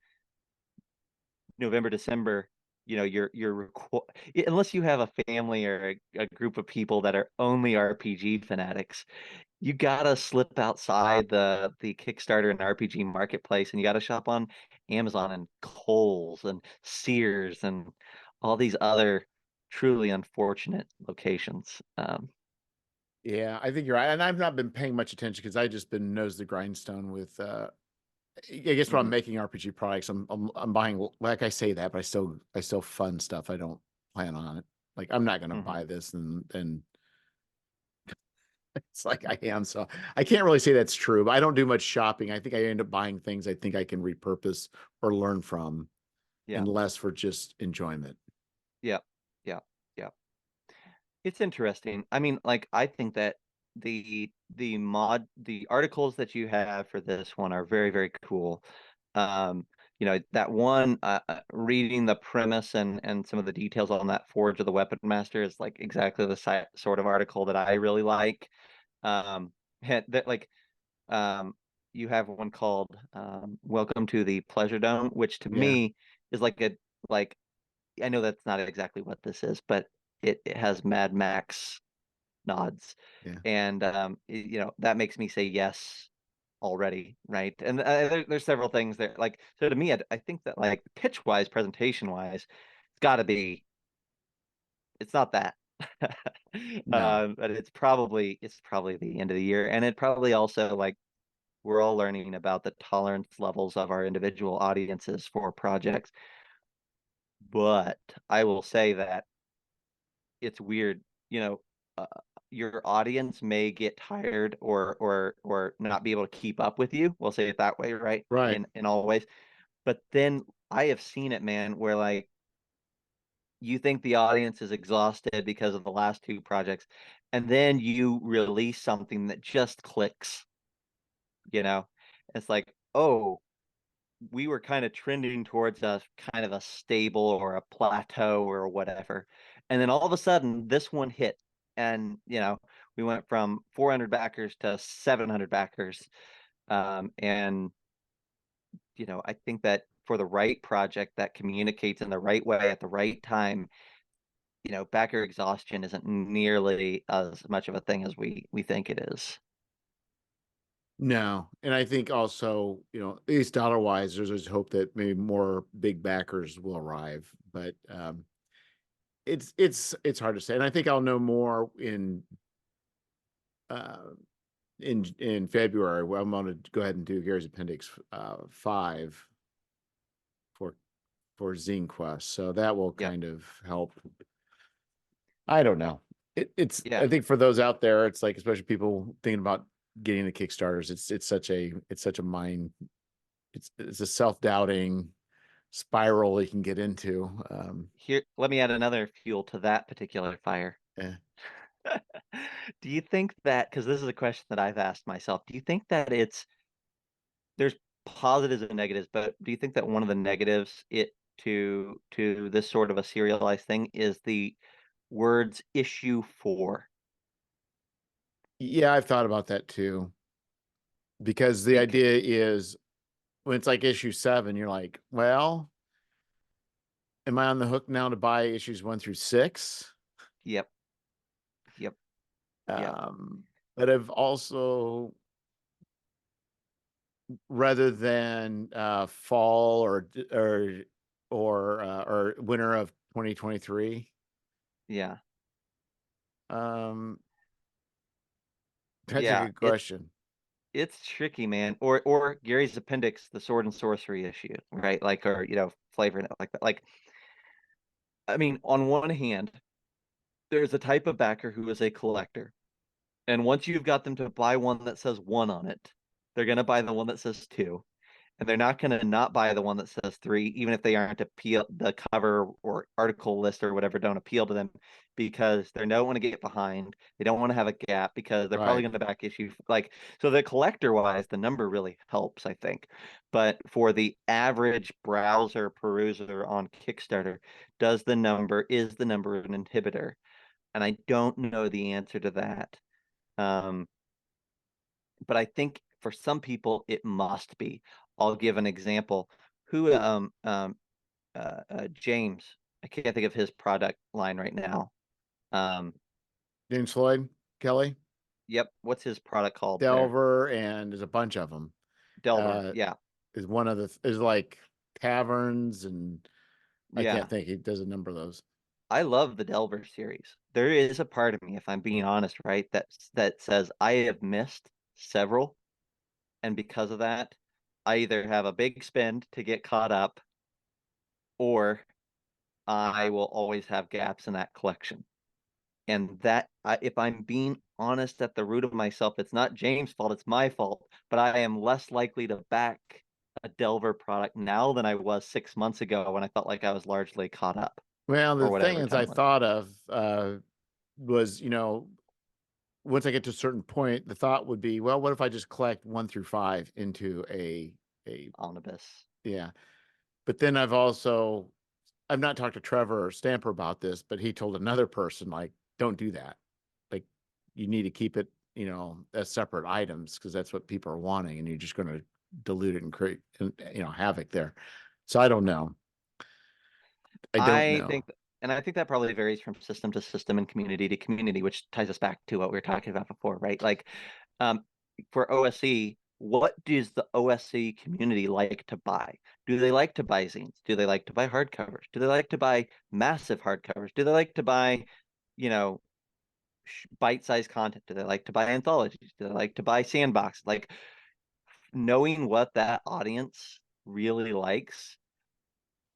November, December, unless you have a family or a group of people that are only RPG fanatics, you gotta slip outside the Kickstarter and RPG marketplace, and you gotta shop on Amazon and Kohl's and Sears and all these other truly unfortunate locations. yeah, I think you're right. And I've not been paying much attention because I just been nose to grindstone with I guess when I'm Mhm, making RPG products, I'm buying, like I say that, but I still fund stuff. I don't plan on it. Like I'm not gonna mhm. buy this and then it's like I am. So I can't really say that's true, but I don't do much shopping. I think I end up buying things I think I can repurpose or learn from, Yeah, and less for just enjoyment. yeah, yeah, yeah. It's interesting. I mean, like I think that the articles that you have for this one are very, very cool. That one reading the premise and some of the details on that Forge of the Weapon Master is like exactly the sort of article that I really like. That like um you have one called Welcome to the Pleasure Dome, which to Yeah, me is like I know that's not exactly what this is, but it has Mad Max nods. yeah, And that makes me say yes already, right? And there's several things there. Like, so to me, I think that like pitch wise, presentation wise, it's got to be. It's not that, no, but it's probably the end of the year, and it probably also like we're all learning about the tolerance levels of our individual audiences for projects. But I will say that it's weird, you know, uh, your audience may get tired or not be able to keep up with you. We'll say it that way, right? right. In all ways. But then I have seen it, man, where like you think the audience is exhausted because of the last 2 projects, and then you release something that just clicks, you know? It's like, oh, we were kind of trending towards a kind of a stable or a plateau or whatever. And then all of a sudden this one hit, and we went from 400 backers to 700 backers. And I think that for the right project that communicates in the right way at the right time, backer exhaustion isn't nearly as much of a thing as we think it is. No, and I think also, at least dollar wise, there's hope that maybe more big backers will arrive, but it's hard to say, and I think I'll know more uh, in February. Well, I'm going to go ahead and do Gary's Appendix 5 for Zine Quest, so that will Yep. kind of help. I don't know. I Yeah. think for those out there, it's like, especially people thinking about getting the Kickstarters, it's such a mind, it's a self-doubting spiral you can get into. Here, let me add another fuel to that particular fire. Eh. Do you think that, because this is a question that I've asked myself, do you think that there's positives and negatives, but do you think that one of the negatives to this sort of a serialized thing is the words issue 4? Yeah, I've thought about that too, because the Bec idea is when it's like issue 7, you're like, well, am I on the hook now to buy issues 1 through 6? Yep, yep, yep. Um, but I've also, rather than fall or winter of 2023, Yeah, um, that's a yeah. good question. It's tricky, man. Or Gary's Appendix, the sword and sorcery issue, right? Like, or flavoring it like that. Like, I mean, on one hand, there's a type of backer who is a collector. And once you've got them to buy one that says 1 on it, they're going to buy the one that says 2. And they're not going to not buy the one that says 3, even if they aren't appeal, the cover or article list or whatever don't appeal to them, because they don't want to get behind. They don't want to have a gap because they're probably Right. going to back issue. Like, so the collector wise, the number really helps, I think. But for the average browser peruser on Kickstarter, is the number an inhibitor? And I don't know the answer to that. Um, but I think for some people it must be. I'll give an example. Who James, I can't think of his product line right now. Um, James Floyd, Kelly, yep, what's his product called there? Delver, and there's a bunch of them. Delver. Uh, Yeah. is one of the is like taverns, and I can't Yeah. think. He does a number of those. I love the Delver series. There is a part of me, if I'm being honest, right, that says I have missed several, and because of that, I either have a big spend to get caught up, or I will always have gaps in that collection. And if I'm being honest at the root of myself, it's not James' fault, it's my fault. But I am less likely to back a Delver product now than I was 6 months ago when I felt like I was largely caught up, Well, the or thing whatever is, I time was. thought of was, once I get to a certain point, the thought would be, well, what if I just collect 1 through 5 into a Omnibus. yeah. But then I've not talked to Trevor or Stamper about this, but he told another person, like, don't do that. Like, you need to keep it, as separate items, because that's what people are wanting, and you're just going to dilute it and create, havoc there. So I don't know. I don't I know. think, and I think that probably varies from system to system and community to community, which ties us back to what we were talking about before, right? Like, um, for OSE, what does the OSE community like to buy? Do they like to buy zines? Do they like to buy hardcovers? Do they like to buy massive hardcovers? Do they like to buy, you know, bite-sized content? Do they like to buy anthologies? Do they like to buy sandbox? Like, knowing what that audience really likes,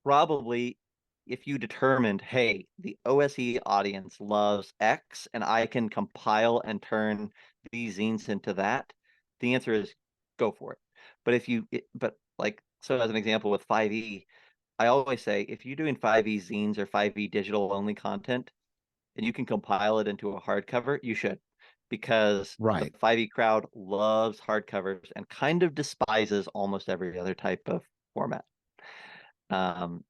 probably, if you determined, hey, the OSE audience loves X and I can compile and turn these zines into that, the answer is go for it. But like, so as an example with 5e, I always say if you're doing 5e zines or 5e digital only content and you can compile it into a hardcover, you should. Because the Right. 5e crowd loves hardcovers and kind of despises almost every other type of format. Um,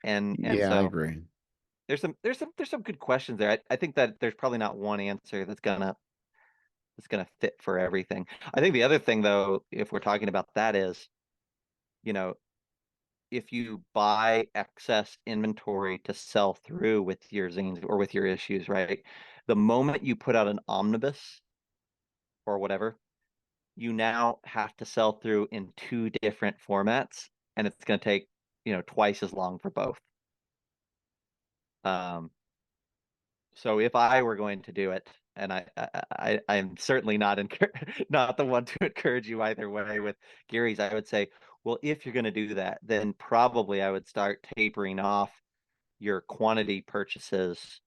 and Yeah, I so agree. there's some good questions there. I think that there's probably not one answer that's gonna fit for everything. I think the other thing though, if we're talking about that is, you know, if you buy excess inventory to sell through with your zines or with your issues, right? The moment you put out an omnibus or whatever, you now have to sell through in two different formats, and it's going to take, twice as long for both. Um, so if I were going to do it, and I'm certainly not not the one to encourage you either way with Gary's, I would say, well, if you're going to do that, then probably I would start tapering off your quantity purchases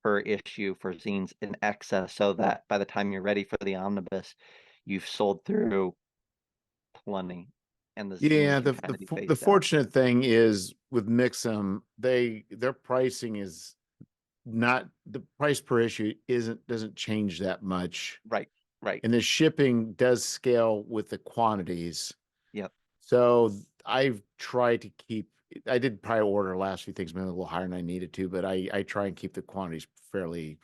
per issue for zines in excess so that by the time you're ready for the omnibus, you've sold through plenty and the zine Yeah, can kind of be the phased out. fortunate thing is with Mixam, their pricing is not the price per issue doesn't change that much. Right, right. And the shipping does scale with the quantities. Yep. So I've tried to keep I did probably order last few things maybe a little higher than I needed to, but I try and keep the quantities fairly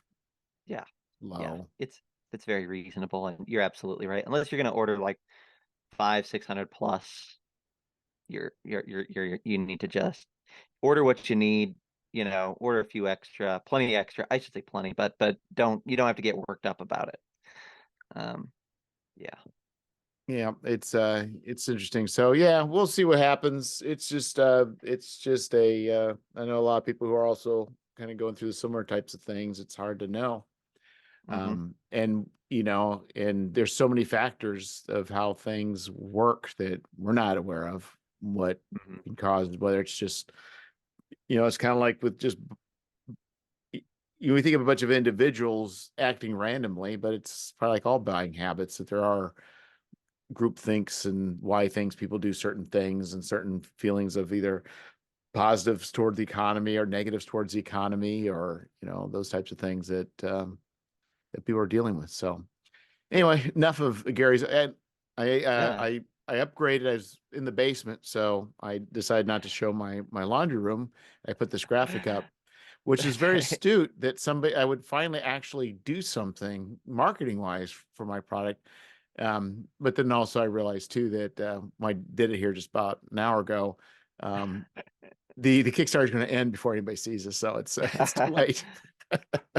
Yeah. Yeah. low. It's very reasonable and you're absolutely right. Unless you're gonna order like five, 600 plus, you need to just order what you need, order a few extra, plenty extra. I should say plenty, but you don't have to get worked up about it. Um, yeah. Yeah, it's interesting. So yeah, we'll see what happens. It's just a I know a lot of people who are also kind of going through similar types of things. It's hard to know. Hmm. And and there's so many factors of how things work that we're not aware of what Hmm. can cause, whether it's just, it's kind of like with just we think of a bunch of individuals acting randomly, but it's probably like all buying habits that there are group thinks and why things people do certain things and certain feelings of either positives toward the economy or negatives towards the economy or those types of things that people are dealing with. So anyway, enough of Gary's. And I Yeah. I upgraded. I was in the basement, so I decided not to show my laundry room. I put this graphic up, which is very Okay. astute that somebody I would finally actually do something marketing wise for my product. But then also I realized too that I did it here just about an hour ago. Um, the Kickstarter is going to end before anybody sees this, so it's too late.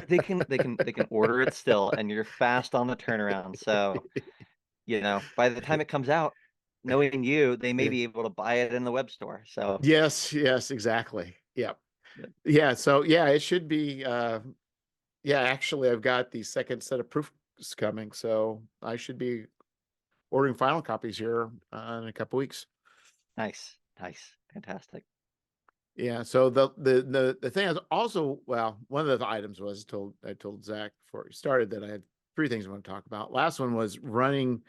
They can order it still, and you're fast on the turnaround. So, by the time it comes out, knowing you, they may Yeah. be able to buy it in the web store. So, Yes, yes, exactly. Yeah. but Yeah, so yeah, it should be yeah, actually I've got the second set of proofs coming, so I should be ordering final copies here in a couple weeks. nice, nice, fantastic. Yeah, so the thing is also, well, one of the items was I told Zach before he started that I had three things I want to talk about. Last one was running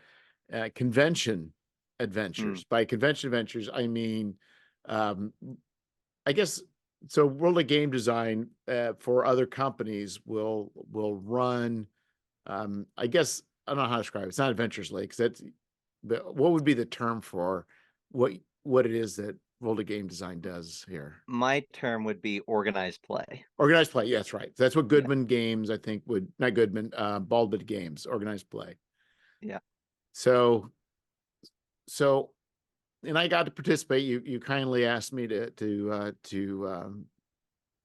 convention Mm, adventures. By convention adventures, I mean um I guess so. World of Game Design for other companies will run. I guess I don't know how to describe it. It's not Adventures League. 'Cause that's what would be the term for what what it is that World of Game Design does here. my term would be organized play. Organized play. Yeah, that's right. That's what Yeah, Goodman Games, I think, would not Goodman, Baldbit Games, organized play. yeah. So so and I got to participate. You kindly asked me to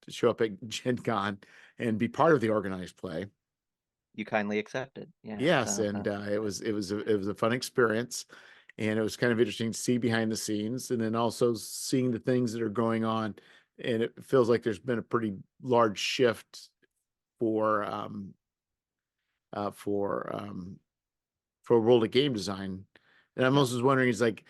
show up at Gen Con and be part of the organized play. You kindly accepted. Yeah. Yes, So, and it was a fun experience, and it was kind of interesting to see behind the scenes, and then also seeing the things that are going on, and it feels like there's been a pretty large shift for uh, for um, for world of game design, and I'm yeah. also wondering is like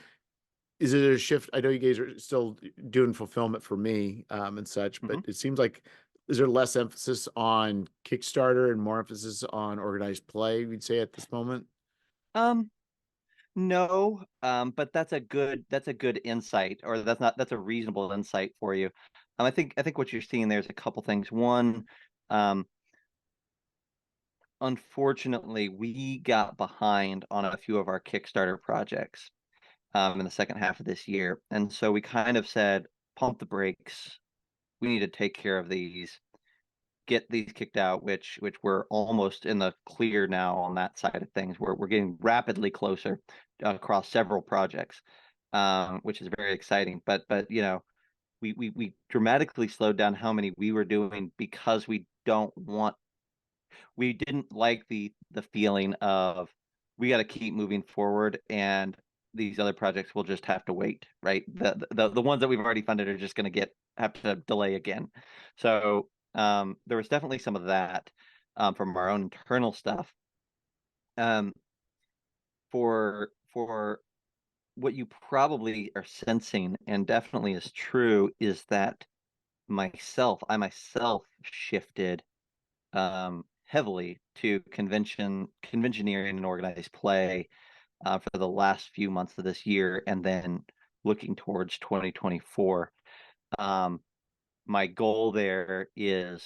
is it a shift? I know you guys are still doing fulfillment for me and such, but Hmm. it seems like is there less emphasis on Kickstarter and more emphasis on organized play, we'd say at this moment? Um, no, but that's a good insight, or that's a reasonable insight for you. I think what you're seeing there is a couple things. One, um, unfortunately, we got behind on a few of our Kickstarter projects. in the second half of this year. And so we kind of said, pump the brakes. We need to take care of these, get these kicked out, which we're almost in the clear now on that side of things. We're getting rapidly closer across several projects, which is very exciting. But we dramatically slowed down how many we were doing because we didn't like the feeling of we got to keep moving forward and these other projects will just have to wait, right? The ones that we've already funded are just going to have to delay again. So there was definitely some of that from our own internal stuff. Um, for what you probably are sensing and definitely is true is that I myself shifted heavily to conventioneering and organized play for the last few months of this year, and then looking towards 2024. Um, my goal there is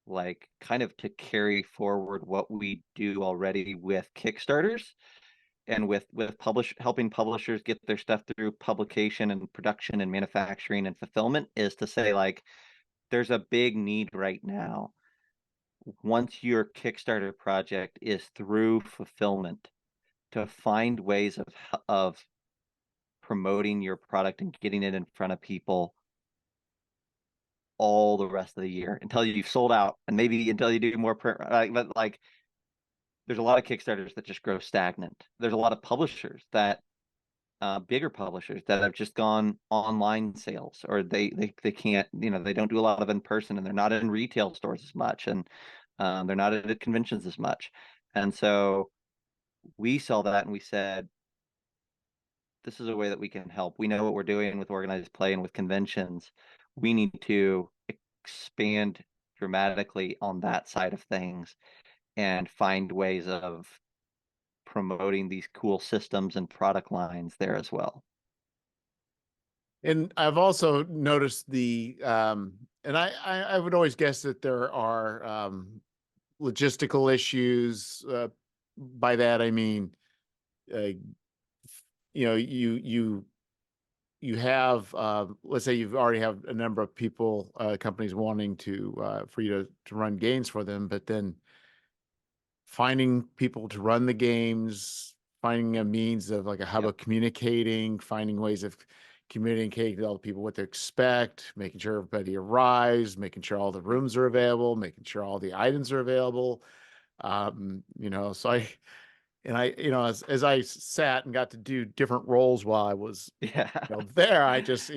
like kind of to carry forward what we do already with Kickstarters and with helping publishers get their stuff through publication and production and manufacturing and fulfillment, is to say like there's a big need right now once your Kickstarter project is through fulfillment to find ways of promoting your product and getting it in front of people all the rest of the year until you've sold out and maybe until you do more print. But like there's a lot of Kickstarters that just grow stagnant. There's a lot of publishers that bigger publishers that have just gone online sales, or they can't, they don't do a lot of in person, and they're not in retail stores as much, and they're not at conventions as much. And so we saw that and we said, this is a way that we can help. We know what we're doing with organized play and with conventions. We need to expand dramatically on that side of things and find ways of promoting these cool systems and product lines there as well. And I've also noticed and I would always guess that there are logistical issues. By that I mean, uh, you have, let's say you've already have a number of people, companies wanting for you to run games for them, but then finding people to run the games, finding a means of like a hub Yep. of communicating, finding ways of communicating to all the people what to expect, making sure everybody arrives, making sure all the rooms are available, making sure all the items are available. So as I sat and got to do different roles while I was, Yeah. there, I just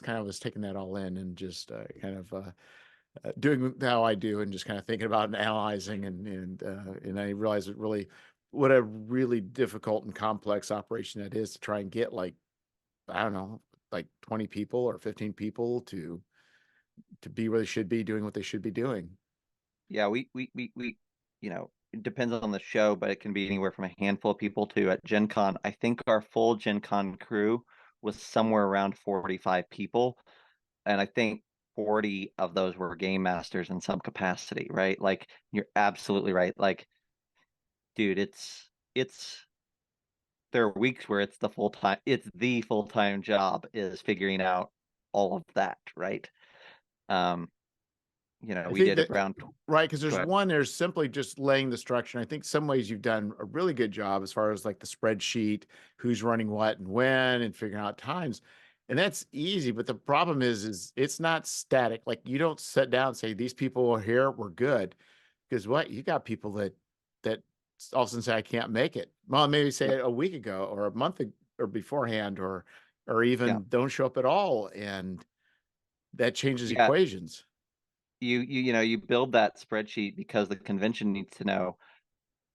kind of was taking that all in and just kind of doing how I do and just kind of thinking about and analyzing and I realized what a really difficult and complex operation that is to try and get like, I don't know, like 20 people or 15 people to be where they should be doing what they should be doing. Yeah, it depends on the show, but it can be anywhere from a handful of people to at Gen Con. I think our full Gen Con crew was somewhere around 45 people. And I think 40 of those were game masters in some capacity, right? Like you're absolutely right. Like, dude, it's there are weeks where it's the full-time job is figuring out all of that, right? Um, I we think did that around, right, because go ahead. there's simply just laying the structure. And I think some ways you've done a really good job as far as like the spreadsheet, who's running what and when, and figuring out times. And that's easy, but the problem is it's not static. Like you don't sit down and say these people are here, we're good. Because what you got people that all of a sudden say I can't make it. Well, maybe say Yep. it a week ago or a month or beforehand, or Yeah. even don't show up at all, and that changes Yeah. equations. You build that spreadsheet because the convention needs to know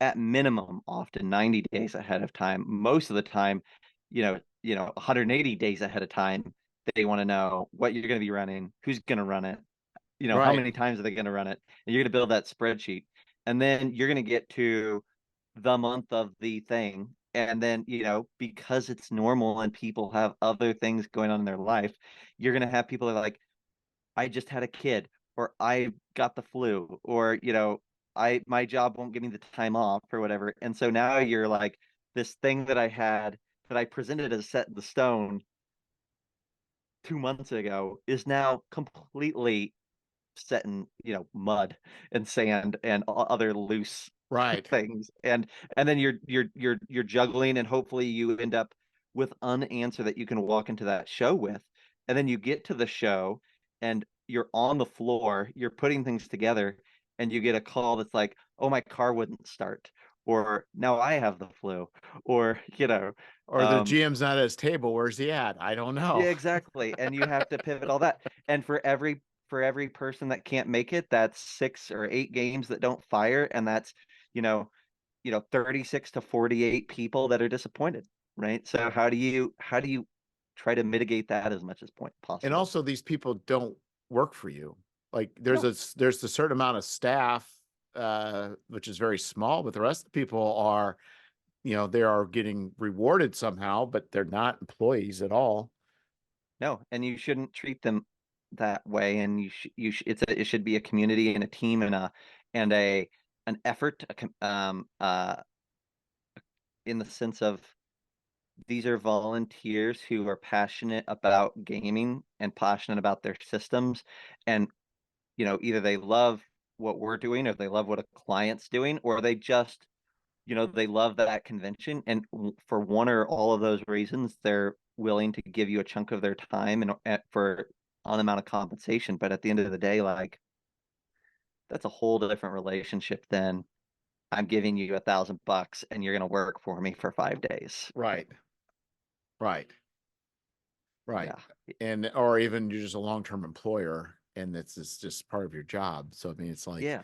at minimum often 90 days ahead of time. Most of the time, 180 days ahead of time, they want to know what you're going to be running, who's going to run it, how Right. many times are they going to run it, and you're going to build that spreadsheet. And then you're going to get to the month of the thing. And then, because it's normal and people have other things going on in their life, you're going to have people that are like, I just had a kid, or I got the flu, or my job won't give me the time off or whatever. And so now you're like, this thing that I had that I presented as set in the stone 2 months ago is now completely set in, mud and sand and other loose Right. things. And then you're juggling, and hopefully you end up with an answer that you can walk into that show with. And then you get to the show and you're on the floor, you're putting things together, and you get a call that's like, "Oh, my car wouldn't start," or "Now I have the flu," or Or the um, GM's not at his table. Where's he at? I don't yeah, know. exactly. And you have to pivot all that. And for every person that can't make it, that's 6 or 8 games that don't fire, and that's, you know, 36 to 48 people that are disappointed, right? So how do you try to mitigate that as much as point And possible? also these people don't work for you. Like No, there's a certain amount of staff, which is very small, but the rest of the people are, they are getting rewarded somehow, but they're not employees at all. no, and you shouldn't treat them that way. And it should be a community and a team and an effort, in the sense of these are volunteers who are passionate about gaming and passionate about their systems. And, either they love what we're doing, or they love what a client's doing, or they just, they love that convention. And for one or all of those reasons, they're willing to give you a chunk of their time and for an amount of compensation. But at the end of the day, like, that's a whole different relationship than I'm giving you $1,000 and you're going to work for me for 5 days. Right. Right. Right. Yeah. And or even you're just a long-term employer and it's just part of your job. So I mean it's like, Yeah.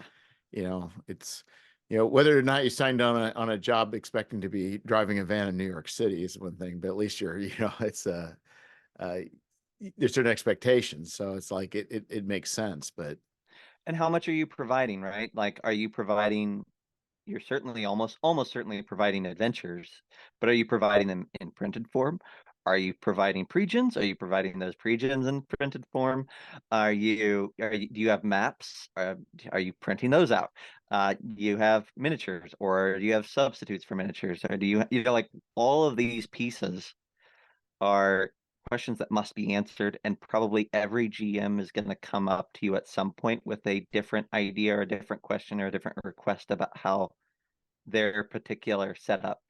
it's whether or not you signed on a job expecting to be driving a van in New York City is one thing, but at least you're, it's uh there's certain expectations. So it's like it makes sense, but And how much are you providing, right? Like, are you providing, you're certainly almost certainly providing adventures, but are you providing them in printed form? Are you providing pre-gens? Are you providing those pre-gens in printed form? Do you have maps? Are you printing those out? Do you have miniatures, or do you have substitutes for miniatures? Or do like, all of these pieces are questions that must be answered, and probably every GM is going to come up to you at some point with a different idea or a different question or a different request about how their particular setup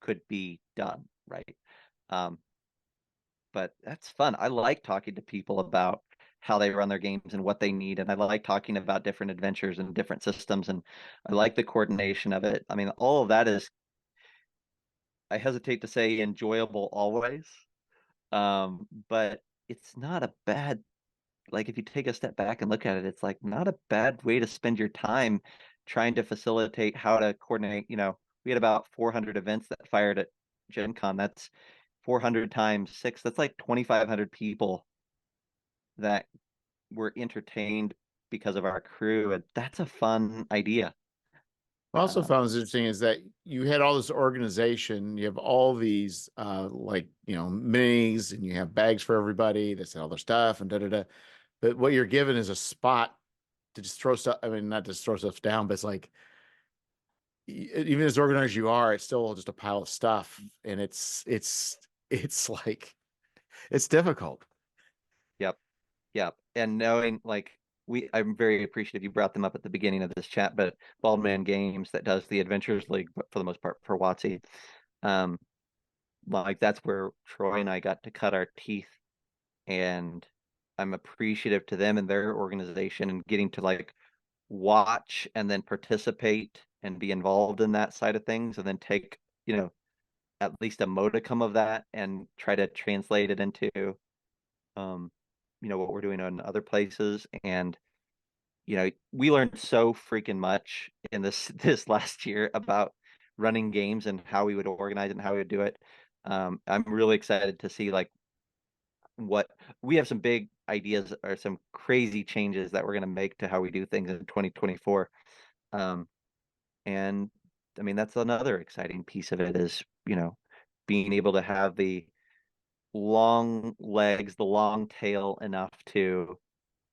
could be done, right? Um, but that's fun. I like talking to people about how they run their games and what they need, and I like talking about different adventures and different systems, and I like the coordination of it. I mean, all of that is, I hesitate to say enjoyable always, but it's not a bad, like, if you take a step back and look at it, it's like not a bad way to spend your time trying to facilitate how to coordinate. We had about 400 events that fired at Gen Con. That's 400 times six. That's like 2,500 people that were entertained because of our crew. And that's a fun idea. I also Um, found this interesting is that you had all this organization, you have all these like, minis and you have bags for everybody that sell their stuff and da da da. But what you're given is a spot to just throw stuff. I mean, not just throw stuff down, but it's like even as organized as you are, it's still just a pile of stuff. And it's like it's difficult. yep. Yep. And knowing, like, I'm very appreciative you brought them up at the beginning of this chat, but Baldman Games, that does the Adventures League, but for the most part for WotC. Um, like, that's where Troy and I got to cut our teeth, and I'm appreciative to them and their organization, and getting to, like, watch and then participate and be involved in that side of things, and then take, at least a modicum of that and try to translate it into, um, what we're doing in other places. And we learned so freaking much in this this last year about running games and how we would organize it and how we would do it. I'm really excited to see, like, what we have, some big ideas or some crazy changes that we're going to make to how we do things in 2024. Um, and I mean, that's another exciting piece of it, is, being able to have the long legs, the long tail enough to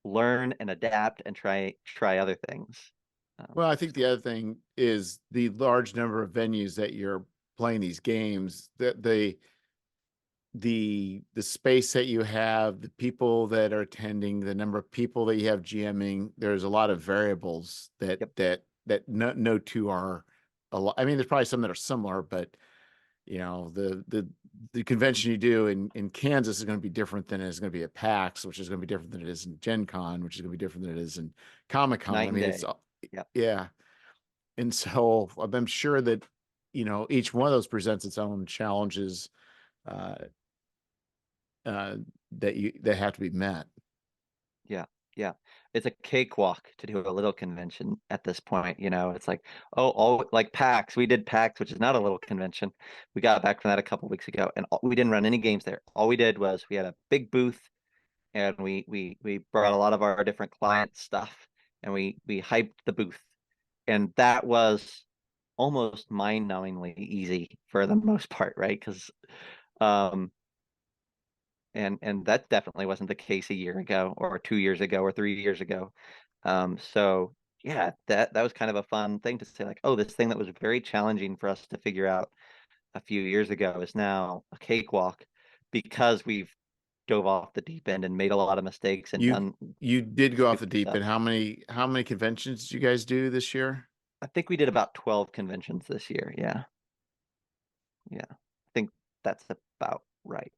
learn and adapt and try other things. Well, I think the So other thing is the large number of venues that you're playing these games, that the space that you have, the people that are attending, the number of people that you have GMing, there's a lot of variables that Yep. no two are a lot. I mean, there's probably some that are similar, but you know, the convention you do in Kansas is going to be different than it's going to be at PAX, which is going to be different than it is in Gen Con, which is going to be different than it is in Comic Con. Night I and mean, it's day. Yep. yeah. And so I'm sure that, you know, each one of those presents its own challenges uh, uh, that have to be met. Yeah, yeah. It's a cakewalk to do a little convention at this point. It's like, oh, all like PAX. We did PAX, which is not a little convention. We got back from that a couple weeks ago, and we didn't run any games there. All we did was we had a big booth, and we brought a lot of our different client stuff, and we hyped the booth, and that was almost mind-numbingly easy for the most part, right? Because um, and that definitely wasn't the case a year ago or 2 years ago or 3 years ago. So yeah, that was kind of a fun thing to say, like, oh, this thing that was very challenging for us to figure out a few years ago is now a cakewalk because we've dove off the deep end and made a lot of mistakes and You done you did go off the stupid deep stuff. end. How many conventions did you guys do this year? I think we did about 12 conventions this year. Yeah. Yeah. I think that's about right.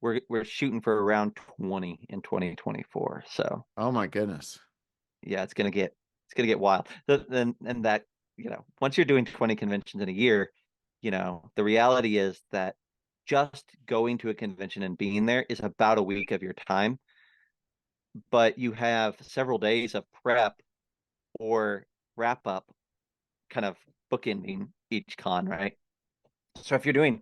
We're shooting for around 20 in 2024. So Oh my goodness. yeah, it's gonna get wild. And that, once you're doing 20 conventions in a year, the reality is that just going to a convention and being there is about a week of your time, but you have several days of prep or wrap up kind of bookending each con, right? So if you're doing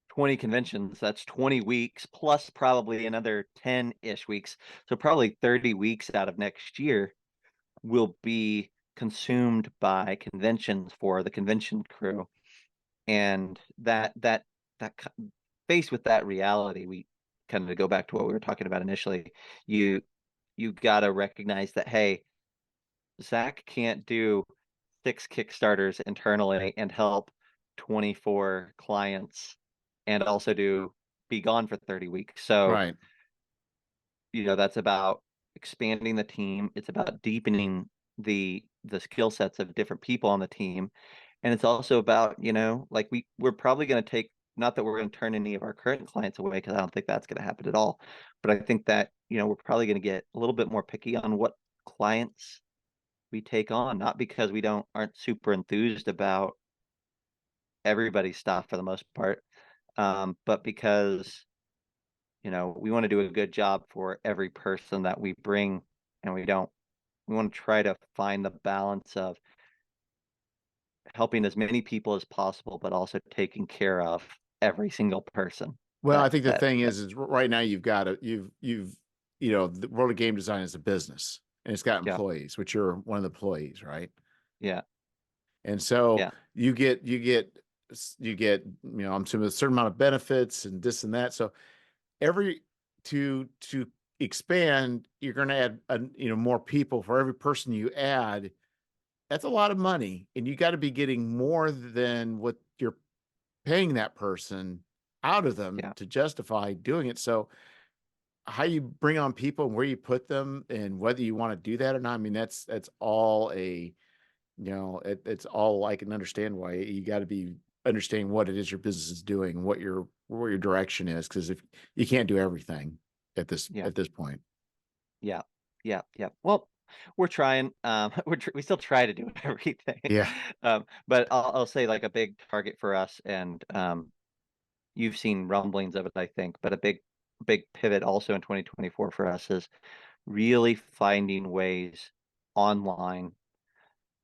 20 conventions, that's 20 weeks plus probably another 10-ish weeks. So probably 30 weeks out of next year will be consumed by conventions for the convention crew, and that faced with that reality, we kind of go back to what we were talking about initially. You got to recognize that, hey, Zac can't do 6 Kickstarters internally and help 24 clients and also do be gone for 30 weeks. So Right. that's about expanding the team. It's about deepening the skill sets of different people on the team. And it's also about, like we're probably going to take, not that we're going to turn any of our current clients away, because I don't think that's going to happen at all. But I think that, we're probably going to get a little bit more picky on what clients we take on, not because we aren't super enthused about everybody's stuff for the most part, but because we want to do a good job for every person that we bring, and we want to try to find the balance of helping as many people as possible, but also taking care of every single person Well, I that think the that thing that is right now you've you know, the world of game design is a business and it's got yeah, employees, which you're one of the employees, right? yeah, And so yeah, you get, you know, I'm assuming a certain amount of benefits and this and that. So every to expand, you're going to add you know, more people. For every person you add, that's a lot of money, and you got to be getting more than what you're paying that person out of them yeah, to justify doing it. So how you bring on people and where you put them and whether you want to do that or not, I mean, that's all a, you know, it's all, I can understand why you got to be understanding what it is your business is doing and what your direction is, because if you can't do everything yeah, at this point. yeah, yeah, yeah. Well, we're trying. We still try to do everything. Yeah. But I'll say, like, a big target for us, and you've seen rumblings of it, I think, but a big pivot also in 2024 for us is really finding ways online,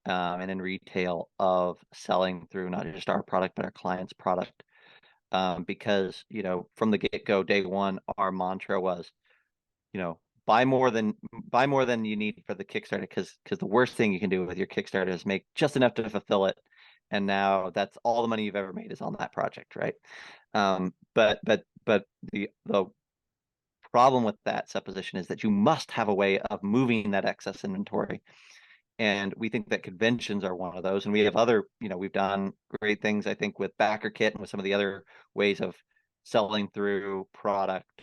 and in retail, of selling through not just our product but our client's product. Because from the get-go, day one, our mantra was, you know buy more than you need for the Kickstarter, because the worst thing you can do with your Kickstarter is make just enough to fulfill it, and now that's all the money you've ever made is on that project, right? But the problem with that supposition is that you must have a way of moving that excess inventory. And we think that conventions are one of those. And we have other, we've done great things, I think, with BackerKit and with some of the other ways of selling through product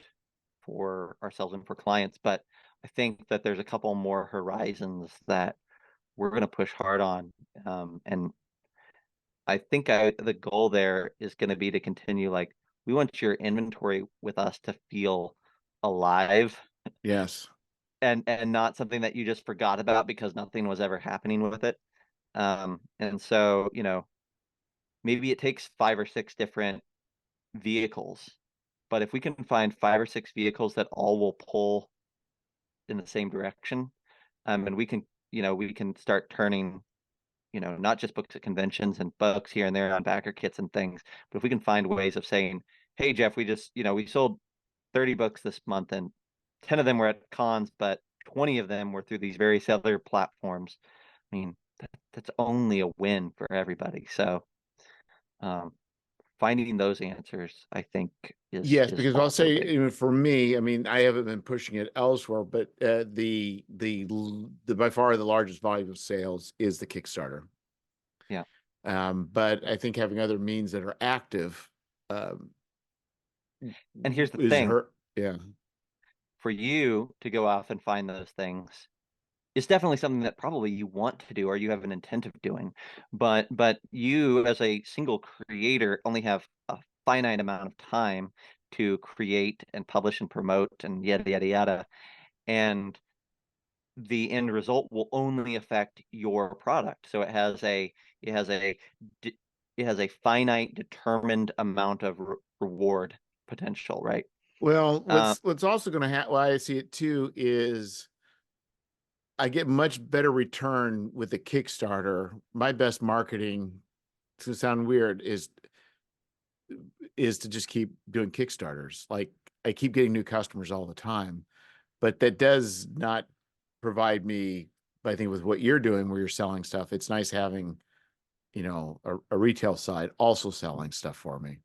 for ourselves and for clients. But I think that there's a couple more horizons that we're going to push hard on. And I think the goal there is going to be to continue, like, we want your inventory with us to feel alive Yes. and not something that you just forgot about because nothing was ever happening with it. And so, maybe it takes 5 or 6 different vehicles, but if we can find 5 or 6 vehicles that all will pull in the same direction, and we can start turning, not just books at conventions and books here and there on backer kits and things, but if we can find ways of saying, hey, Jeff, we just, we sold 30 books this month and 10 of them were at cons, but 20 of them were through these various other platforms. I mean, that's only a win for everybody. So, um, finding those answers, I think, Yes, is because I'll also say, big. even for me, I mean, I haven't been pushing it elsewhere, but the by far the largest volume of sales is the Kickstarter. Yeah. But I think having other means that are active um, And here's the is thing, her. Yeah. for you to go off and find those things is definitely something that probably you want to do or you have an intent of doing. But you as a single creator only have a finite amount of time to create and publish and promote and yada yada yada. And the end result will only affect your product. So it has a it has a finite determined amount of reward potential, right? Well, Uh, what's also going to happen, why I see it too, is I get much better return with the Kickstarter. My best marketing, to sound weird, is to just keep doing Kickstarters. Like, I keep getting new customers all the time, but that does not provide me, I think, with what you're doing where you're selling stuff. It's nice having, a retail side also selling stuff for me.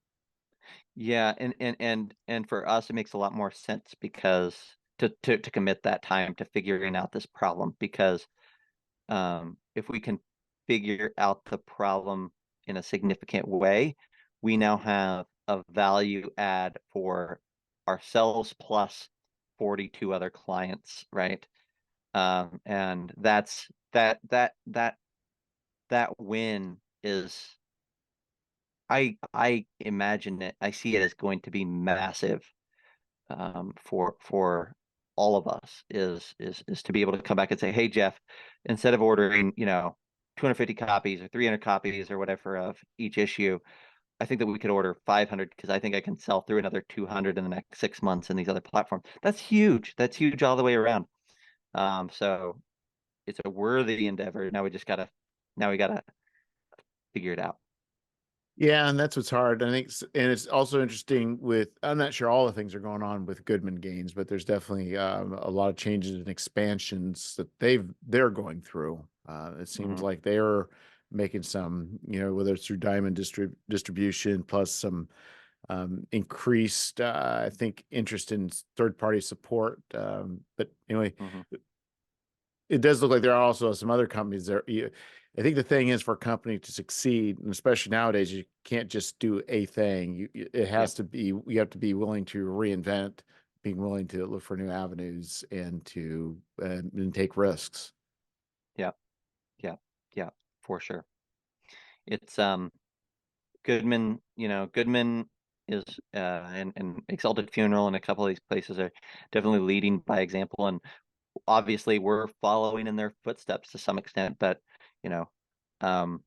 yeah, and for us, it makes a lot more sense because to commit that time to figuring out this problem because if we can figure out the problem in a significant way, we now have a value add for ourselves plus 42 other clients, right? And that win is I imagine it, I see it as going to be massive for all of us is to be able to come back and say, hey Jeff, instead of ordering 250 copies or 300 copies or whatever of each issue, I think that we could order 500 because I think I can sell through another 200 in the next 6 months in these other platforms. That's huge. That's huge all the way around. So it's a worthy endeavor. Now we gotta figure it out. Yeah, and that's what's hard. I think, and it's also interesting with, I'm not sure all the things are going on with Goodman Games, but there's definitely a lot of changes and expansions that they're going through. It seems Hmm. like they're making some, whether it's through Diamond distribution plus some increased, I think, interest in third party support. But anyway, Hmm. it does look like there are also some other companies there. I think the thing is, for a company to succeed, and especially nowadays, you can't just do a thing. It Yep. has to be, you have to be willing to reinvent, being willing to look for new avenues and take risks. Yep. Yep. Yep. For sure. It's Goodman, Goodman is and Exalted Funeral and a couple of these places are definitely leading by example. And obviously we're following in their footsteps to some extent, but you know, um,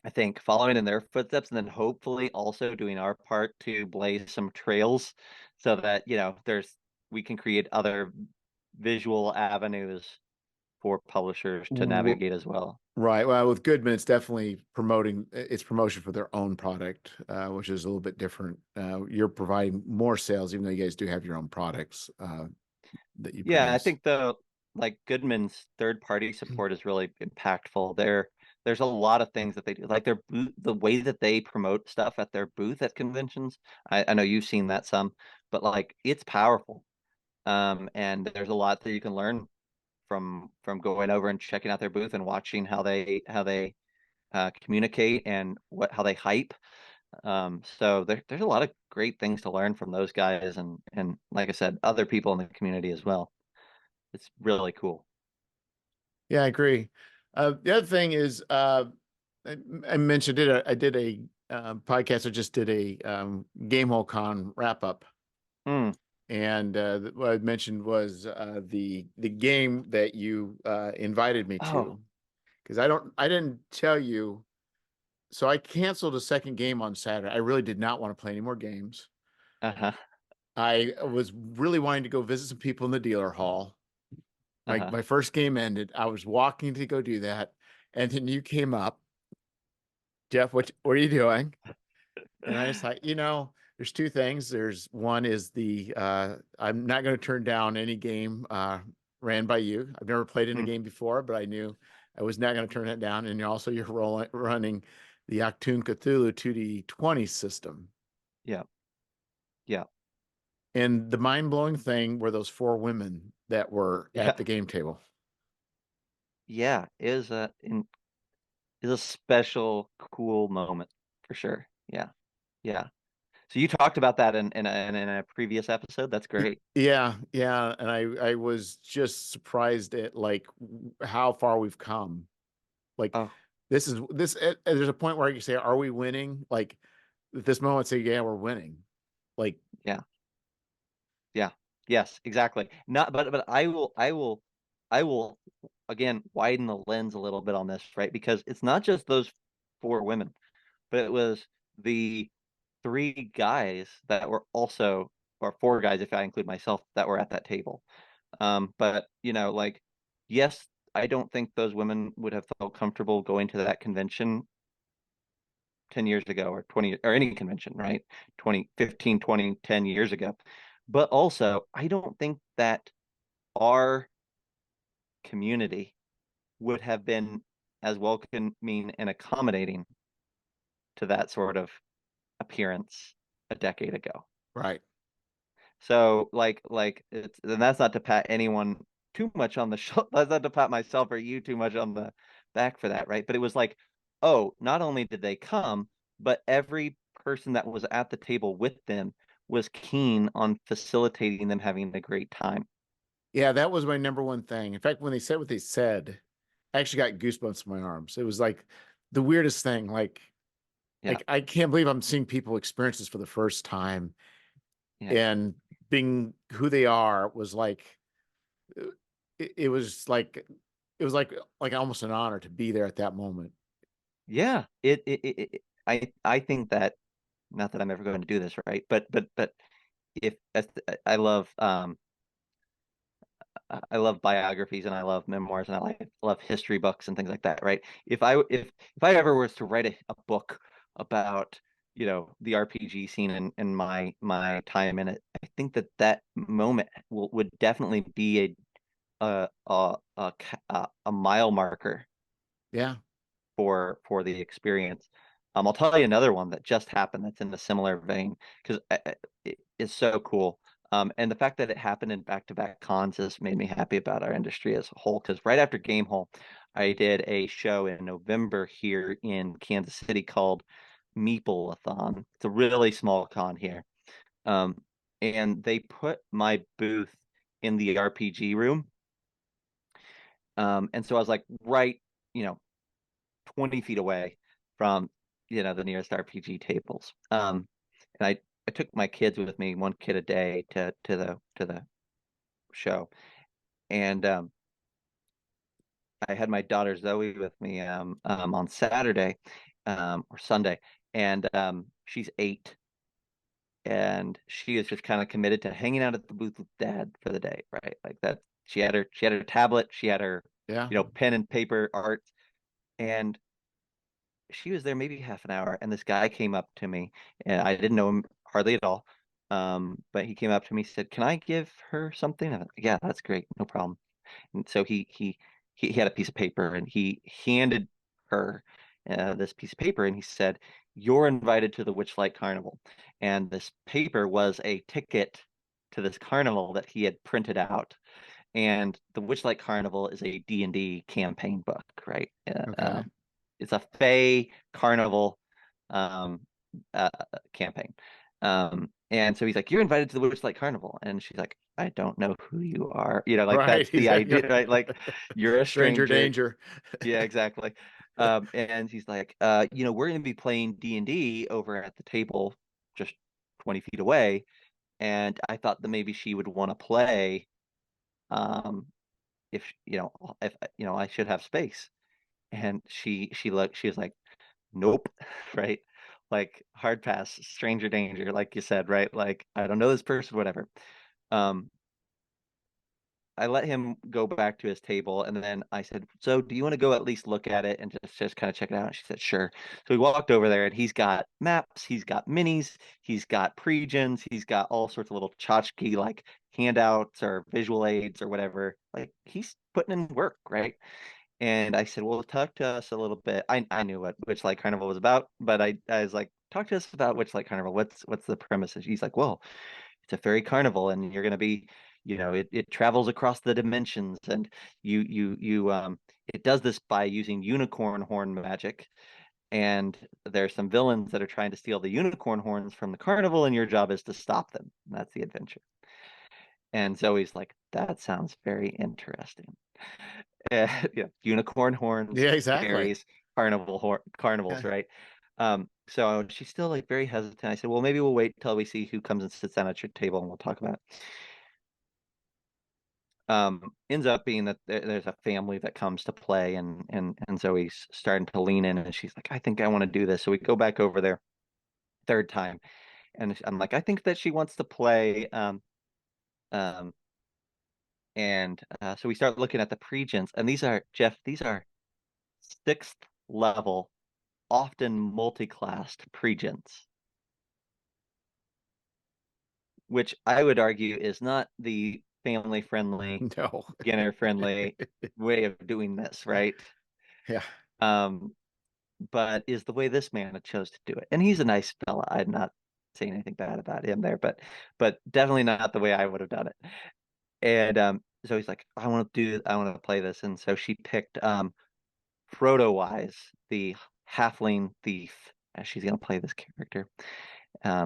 I think following in their footsteps and then hopefully also doing our part to blaze some trails so that, we can create other visual avenues for publishers to R- navigate as well. Right. Well, with Goodman, it's definitely promoting, it's promotion for their own product, which is a little bit different. You're providing more sales, even though you guys do have your own products that you Yeah, I produce. think like Goodman's third party support is really impactful. There's a lot of things that they do, like the way that they promote stuff at their booth at conventions. I know you've seen that some, but like it's powerful. And there's a lot that you can learn from going over and checking out their booth and watching how they communicate and how they hype. So there's a lot of great things to learn from those guys and like I said, other people in the community as well. It's really cool. Yeah, I agree. The other thing is, I mentioned it. I did a podcast. I just did a Gamehole Con wrap up, Hmm. and what I mentioned was the game that you invited me Oh, to, because I didn't tell you. So I canceled a second game on Saturday. I really did not want to play any more games. uh-huh, I was really wanting to go visit some people in the dealer hall. uh-huh. My first game ended. I was walking to go do that, and then you came up. Jeff, what are you doing? And I was like, there's two things. There's one is the I'm not going to turn down any game ran by you. I've never played in a Hmm. game before, but I knew I was not going to turn it down. And also you're running the Achtung Cthulhu 2D20 system. Yeah, yeah, And the mind-blowing thing were those four women that were at yeah, the game table. yeah. Is a special, cool moment for sure. Yeah, yeah. So you talked about that in a previous episode. That's great. Yeah, yeah, and I was just surprised at like how far we've come. Like Oh, there's a point where I can say, are we winning? Like at this moment, say, yeah, we're winning. Like, yeah, yeah, yes, exactly. Not, but I will again widen the lens a little bit on this, right? Because it's not just those four women, but it was the three guys that were also, or four guys if I include myself, that were at that table. But like, yes, I don't think those women would have felt comfortable going to that convention 10 years ago or 20 or any convention, right? 20, 15, 20, 10 years ago. But also, I don't think that our community would have been as welcoming and accommodating to that sort of appearance a decade ago. right. So like it's, and that's not to pat anyone too much on the shoulder. That's not to pat myself or you too much on the back for that, right? But it was like, oh, not only did they come, but every person that was at the table with them was keen on facilitating them having a great time. Yeah, that was my number one thing. In fact, when they said what they said, I actually got goosebumps in my arms. It was like the weirdest thing. Yeah, Like I can't believe I'm seeing people experience this for the first time, yeah, and being who they are was like it was like like almost an honor to be there at that moment. yeah. I think that, not that I'm ever going to do this, right? But if I love I love biographies and I love memoirs and love history books and things like that, right? If I ever was to write a book about the RPG scene and my time in it, I think that moment would definitely be a mile marker Yeah. for the experience. I'll tell you another one that just happened that's in a similar vein because it's so cool. And the fact that it happened in back-to-back cons has made me happy about our industry as a whole. Because right after Gamehole, I did a show in November here in Kansas City called Meeple-a-thon. It's a really small con here. Um, and they put my booth in the RPG room. And so I was like right, you know, 20 feet away from the nearest RPG tables. And I took my kids with me, one kid a day to the show, and I had my daughter Zoe with me on Saturday or Sunday, and she's 8, and she is just kind of committed to hanging out at the booth with Dad for the day, right? Like that. She had her tablet, she had her Yeah. pen and paper art, and she was there maybe half an hour, and this guy came up to me, and I didn't know him hardly at all. But he came up to me, said, "Can I give her something?" I was like, yeah, that's great, no problem. And so he had a piece of paper, and he handed her this piece of paper, and he said, "You're invited to the Witchlight Carnival." And this paper was a ticket to this carnival that he had printed out. And the Witchlight Carnival is a D&D campaign book, right? Okay. It's a Fey carnival um, campaign. And so he's like, "You're invited to the Witchlight Carnival," and she's like, "I don't know who you are." Like Right. that's the idea, right? Like you're a Stranger stranger. danger. Yeah, exactly. And he's like, we're going to be playing D&D over at the table just 20 feet away, and I thought that maybe she would want to play, um, if I should have space. And she was like, nope, right? Like hard pass, stranger danger, like you said, right? Like I don't know this person, whatever. Um, I let him go back to his table, and then I said, "So, do you want to go at least look at it and just kind of check it out?" And she said, "Sure." So we walked over there, and he's got maps, he's got minis, he's got pre-gens, he's got all sorts of little tchotchke like handouts or visual aids or whatever. Like he's putting in work, right? And I said, "Well, talk to us a little bit." I knew what Witchlight Carnival was about, but I was like, "Talk to us about Witchlight Carnival. What's the premise?" And he's like, "Well, it's a fairy carnival, and you're going to be, it travels across the dimensions, and it does this by using unicorn horn magic, and there's some villains that are trying to steal the unicorn horns from the carnival, and your job is to stop them. And that's the adventure." And Zoe's like, "That sounds very interesting." Yeah, unicorn horns, Yeah, exactly. fairies, carnivals, Yeah. right? So she's still like very hesitant. I said, "Well, maybe we'll wait till we see who comes and sits down at your table, and we'll talk about it." Ends up being that there's a family that comes to play, and Zoe's starting to lean in, and she's like, "I think I want to do this." So we go back over there third time, and I'm like, "I think that she wants to play." Um, and So we start looking at the pre-gens, and these are sixth level, often multi-classed pre-gens, which I would argue is not the family-friendly, No. beginner-friendly way of doing this, right? Yeah. Um, but is the way this man had chose to do it. And he's a nice fella. I'm not saying anything bad about him there, but definitely not the way I would have done it. And so he's like, I want to play this. And so she picked Frodo Wise, the halfling thief. She's gonna play this character,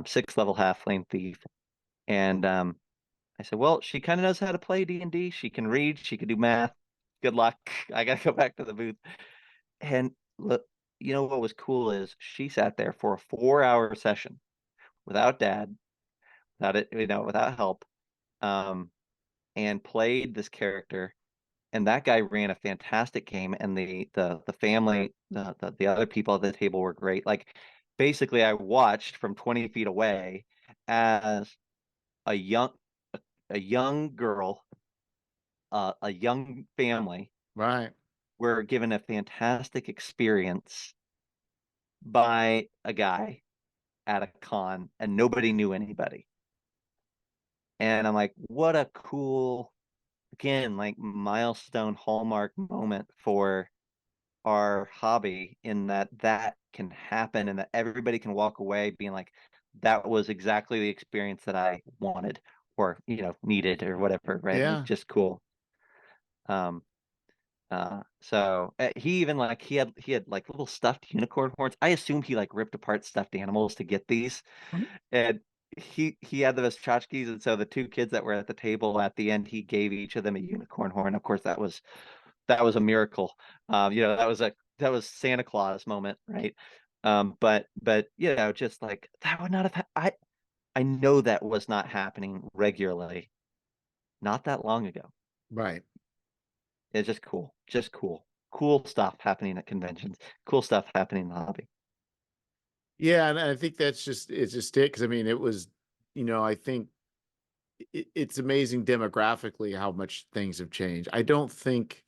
sixth level halfling thief. And I said, "Well, she kind of knows how to play D&D. She can read, she can do math. Good luck." I gotta go back to the booth. And look, what was cool is she sat there for a 4-hour session without dad, without help, um, and played this character. And that guy ran a fantastic game, and the family, the other people at the table were great. Like basically, I watched from 20 feet away as a young a young girl, a young family Right. were given a fantastic experience by a guy at a con, and nobody knew anybody. And I'm like, what a cool, again, like milestone hallmark moment for our hobby, in that can happen, and that everybody can walk away being like, that was exactly the experience that I wanted, or needed, or whatever, right? Like Yeah. just cool. Um, he even like he had like little stuffed unicorn horns. I assume he like ripped apart stuffed animals to get these, and he had them as tchotchkes, and so the two kids that were at the table at the end, he gave each of them a unicorn horn. Of course, that was a miracle. That was Santa Claus moment, right? But just like that would not have I know that was not happening regularly not that long ago. Right. It's just cool stuff happening at conventions, cool stuff happening in the hobby. Yeah, and I think it's just it because I mean it was, I think it's amazing demographically how much things have changed. I don't think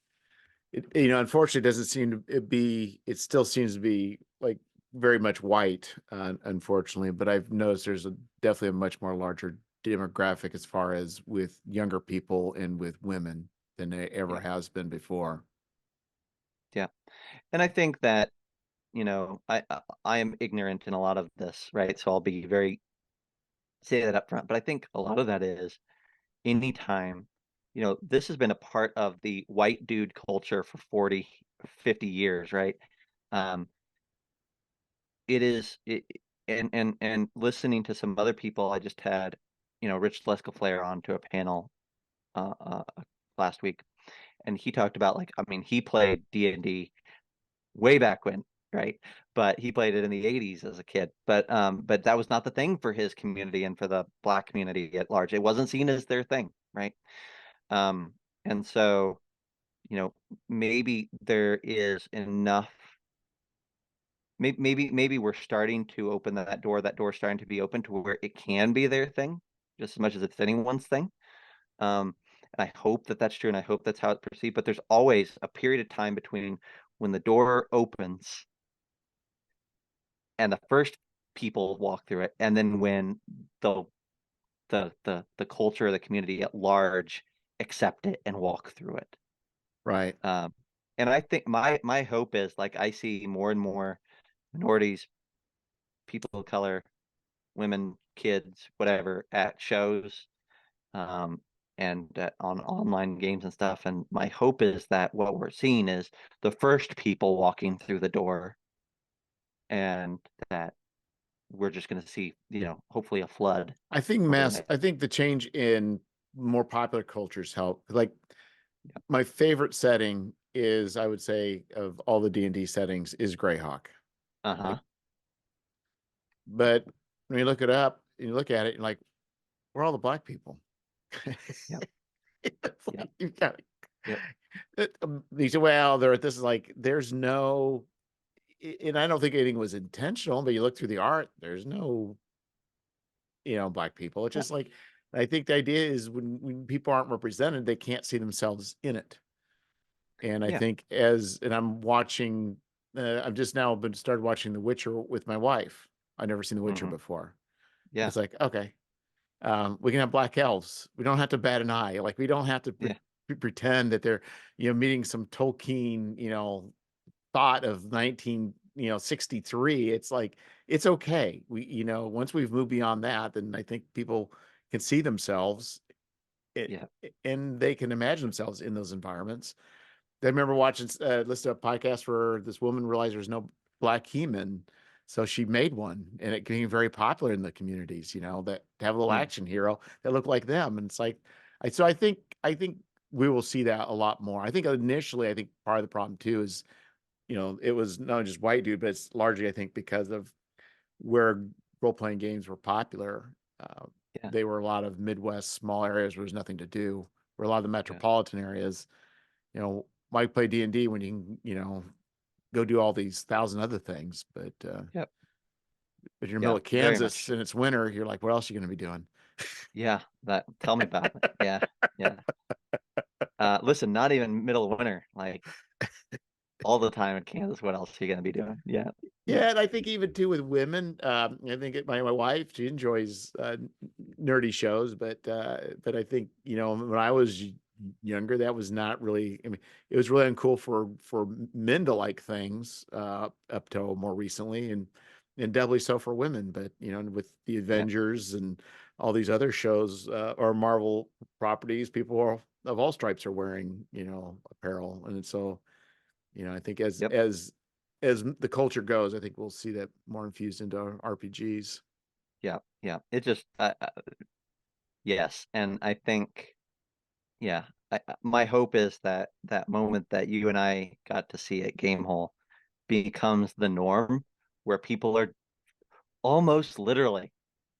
unfortunately, it doesn't seem to be. It still seems to be like very much white, unfortunately. But I've noticed there's definitely a much more larger demographic as far as with younger people and with women than there ever Yeah, has been before. yeah, and I think that I am ignorant in a lot of this, right? So I'll be very say that up front, but I think a lot of that is anytime. you know, this has been a part of the white dude culture for 40, 50 years, right? Um, it is it, and listening to some other people, I just had, you know, Rich Lescaflair on to a panel last week, and he talked about, like, I mean, he played D&D way back when, right? But he played it in the 80s as a kid. But that was not the thing for his community and for the Black community at large. It wasn't seen as their thing, right? And so, you know, maybe there is enough. Maybe we're starting to open that door. That door's starting to be open to where it can be their thing, just as much as it's anyone's thing. And I hope that that's true, and I hope that's how it's perceived. But there's always a period of time between when the door opens and the first people walk through it, and then when the the culture of the community at large accept it and walk through it. Right. Um, and I think my hope is, like, I see more and more minorities, people of color, women, kids, whatever, at shows, um, and on online games and stuff. And my hope is that what we're seeing is the first people walking through the door, and that we're just going to see, you know, hopefully a flood over the next. I think the change in more popular cultures help. Like Yeah. my favorite setting is, I would say, of all the D&D settings, is Greyhawk. Like, Uh-huh. but when you look it up, you look at it, you're like, we're all the black people. Yep. It's like Yep. you got Yep. you say, well, this is like, there's no, and I don't think anything was intentional, but you look through the art, there's no, black people. It's Yeah. just like, I think the idea is when people aren't represented, they can't see themselves in it. And I Yeah. think and I'm watching, I've just now been started watching The Witcher with my wife. I've never seen The Witcher Hmm. before. Yeah. It's like, okay, we can have black elves. We don't have to bat an eye. Like we don't have to Yeah. pretend that they're, meeting some Tolkien, thought of 1963. It's like, it's okay. Once we've moved beyond that, then I think people can see themselves, it, Yeah. and they can imagine themselves in those environments. I remember watching, listen to a podcast where this woman realized there's no black He-Man, so she made one, and it became very popular in the communities. That to have a little Mm. action hero that looked like them, and it's like, I think we will see that a lot more. I think initially, I think part of the problem too is, it was not just white dude, but it's largely, I think, because of where role playing games were popular. Uh, Yeah. they were a lot of Midwest small areas where there's nothing to do. Where a lot of the Yeah. metropolitan areas, why play D&D when you can, go do all these thousand other things? Yep. But you're in the middle Yeah. of Very Kansas much. and it's winter, you're like, what else are you going to be doing? Yeah. That. Tell me about it. Yeah. Yeah. Listen, not even middle of winter, like all the time in Kansas. What else are you gonna be doing? Yeah. Yeah. Yeah, and I think even too with women, I think my wife, she enjoys nerdy shows, but I think, when I was younger, that was not really. I mean, it was really uncool for men to like things up till more recently, and doubly so for women. But with the Yeah. Avengers and all these other shows, or Marvel properties, of all stripes are wearing apparel, and so. I think Yep. as the culture goes, I think we'll see that more infused into RPGs. Yeah. Yeah. It just. Yes, and I think. Yeah. My hope is that that moment that you and I got to see at Gamehole becomes the norm, where people are almost literally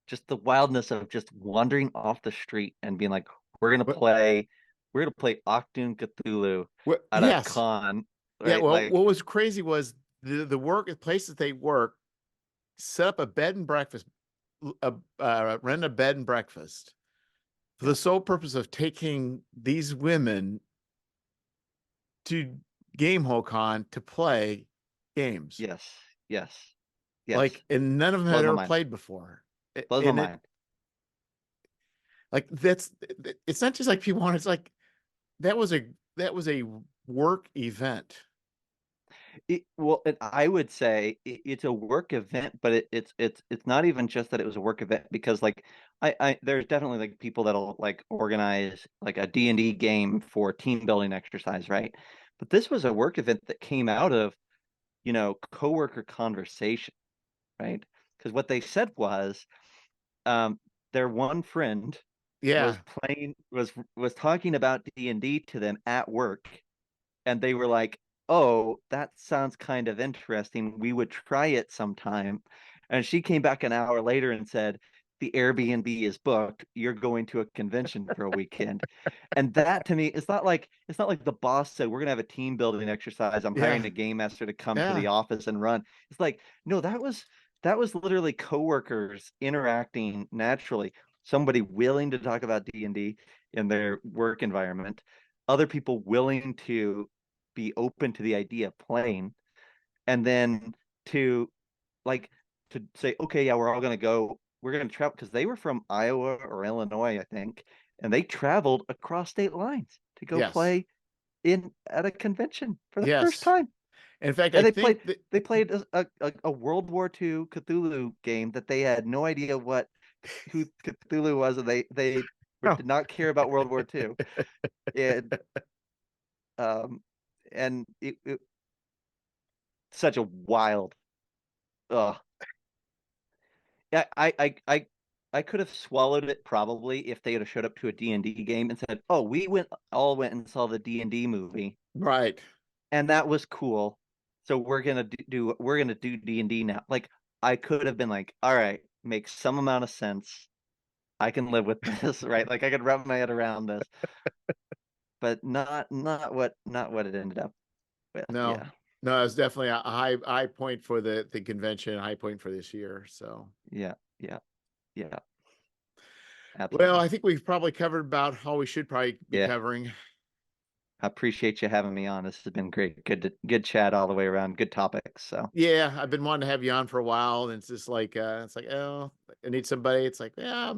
just the wildness of just wandering off the street and being like, we're gonna But play, we're gonna play Octoon Cthulhu what? at a Yes, con, yeah. right? Well, Like, what was crazy was the work at places they work set up a bed and breakfast, rent a bed and breakfast for yeah, the sole purpose of taking these women to Game Con to play games. yes, yes, yes. Like, and none of them had Blows my ever mind. played before. Blows my And it mind. like it's not just like people want. It's like that was a work event. Well, and I would say it's a work event, but it's not even just that it was a work event because like I there's definitely like people that'll like organize like a D&D game for team building exercise, right? But this was a work event that came out of, coworker conversation, right? Because what they said was, um, their one friend was Yeah. playing was talking about D&D to them at work, and they were like, "Oh, that sounds kind of interesting. We would try it sometime." And she came back an hour later and said, "The Airbnb is booked. You're going to a convention for a weekend." And that to me, it's not like the boss said, "We're gonna have a team building exercise. I'm hiring Yeah. a game master to come to the Yeah. office and run." It's like, no, that was literally coworkers interacting naturally. Somebody willing to talk about D&D in their work environment, other people willing to be open to the idea of playing, and then to like to say, okay, yeah, we're gonna travel because they were from Iowa or Illinois, I think, and they traveled across state lines to go Yes. play in at a convention for the first Yes. time. In fact, I And think that they played a World War II Cthulhu game that they had no idea who Cthulhu was, and they oh, did not care about World War II. And um it such a wild. Ugh. Yeah, I could have swallowed it probably if they had showed up to a D&D game and said, "Oh, we went and saw the D&D movie, right. and that was cool. So we're gonna do D&D now." Like I could have been like, "All right, makes some amount of sense. I can live with this, right? Like I could wrap my head around this." But not what it ended up with. No. Yeah. No, it's definitely a high point for the convention, a high point for this year. So, Yeah. Yeah. Yeah. well, Absolutely. I think we've probably covered about all we should probably be Yeah. covering. I appreciate you having me on. This has been great. Good chat all the way around. Good topics. So Yeah, I've been wanting to have you on for a while, and it's like, oh, I need somebody. It's like, yeah.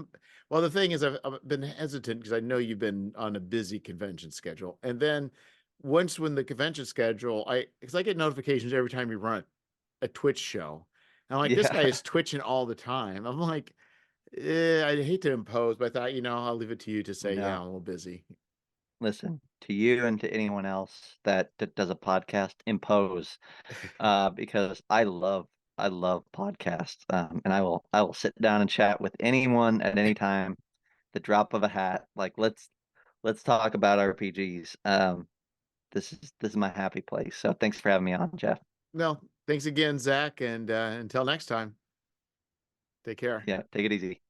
Well, the thing is, I've been hesitant because I know you've been on a busy convention schedule, and then when the convention schedule, because I get notifications every time you run a Twitch show, and I'm like, this guy yeah. is twitching all the time. I'm like, I hate to impose, but I thought, I'll leave it to you to say, yeah, I'm No. a little busy. Listen, to you and to anyone else that does a podcast, impose. Because I love podcasts. And I will sit down and chat with anyone at any time, the drop of a hat. Like let's talk about RPGs. This is my happy place. So thanks for having me on, Jeff. No, thanks again, Zach, and until next time, take care. Yeah, take it easy.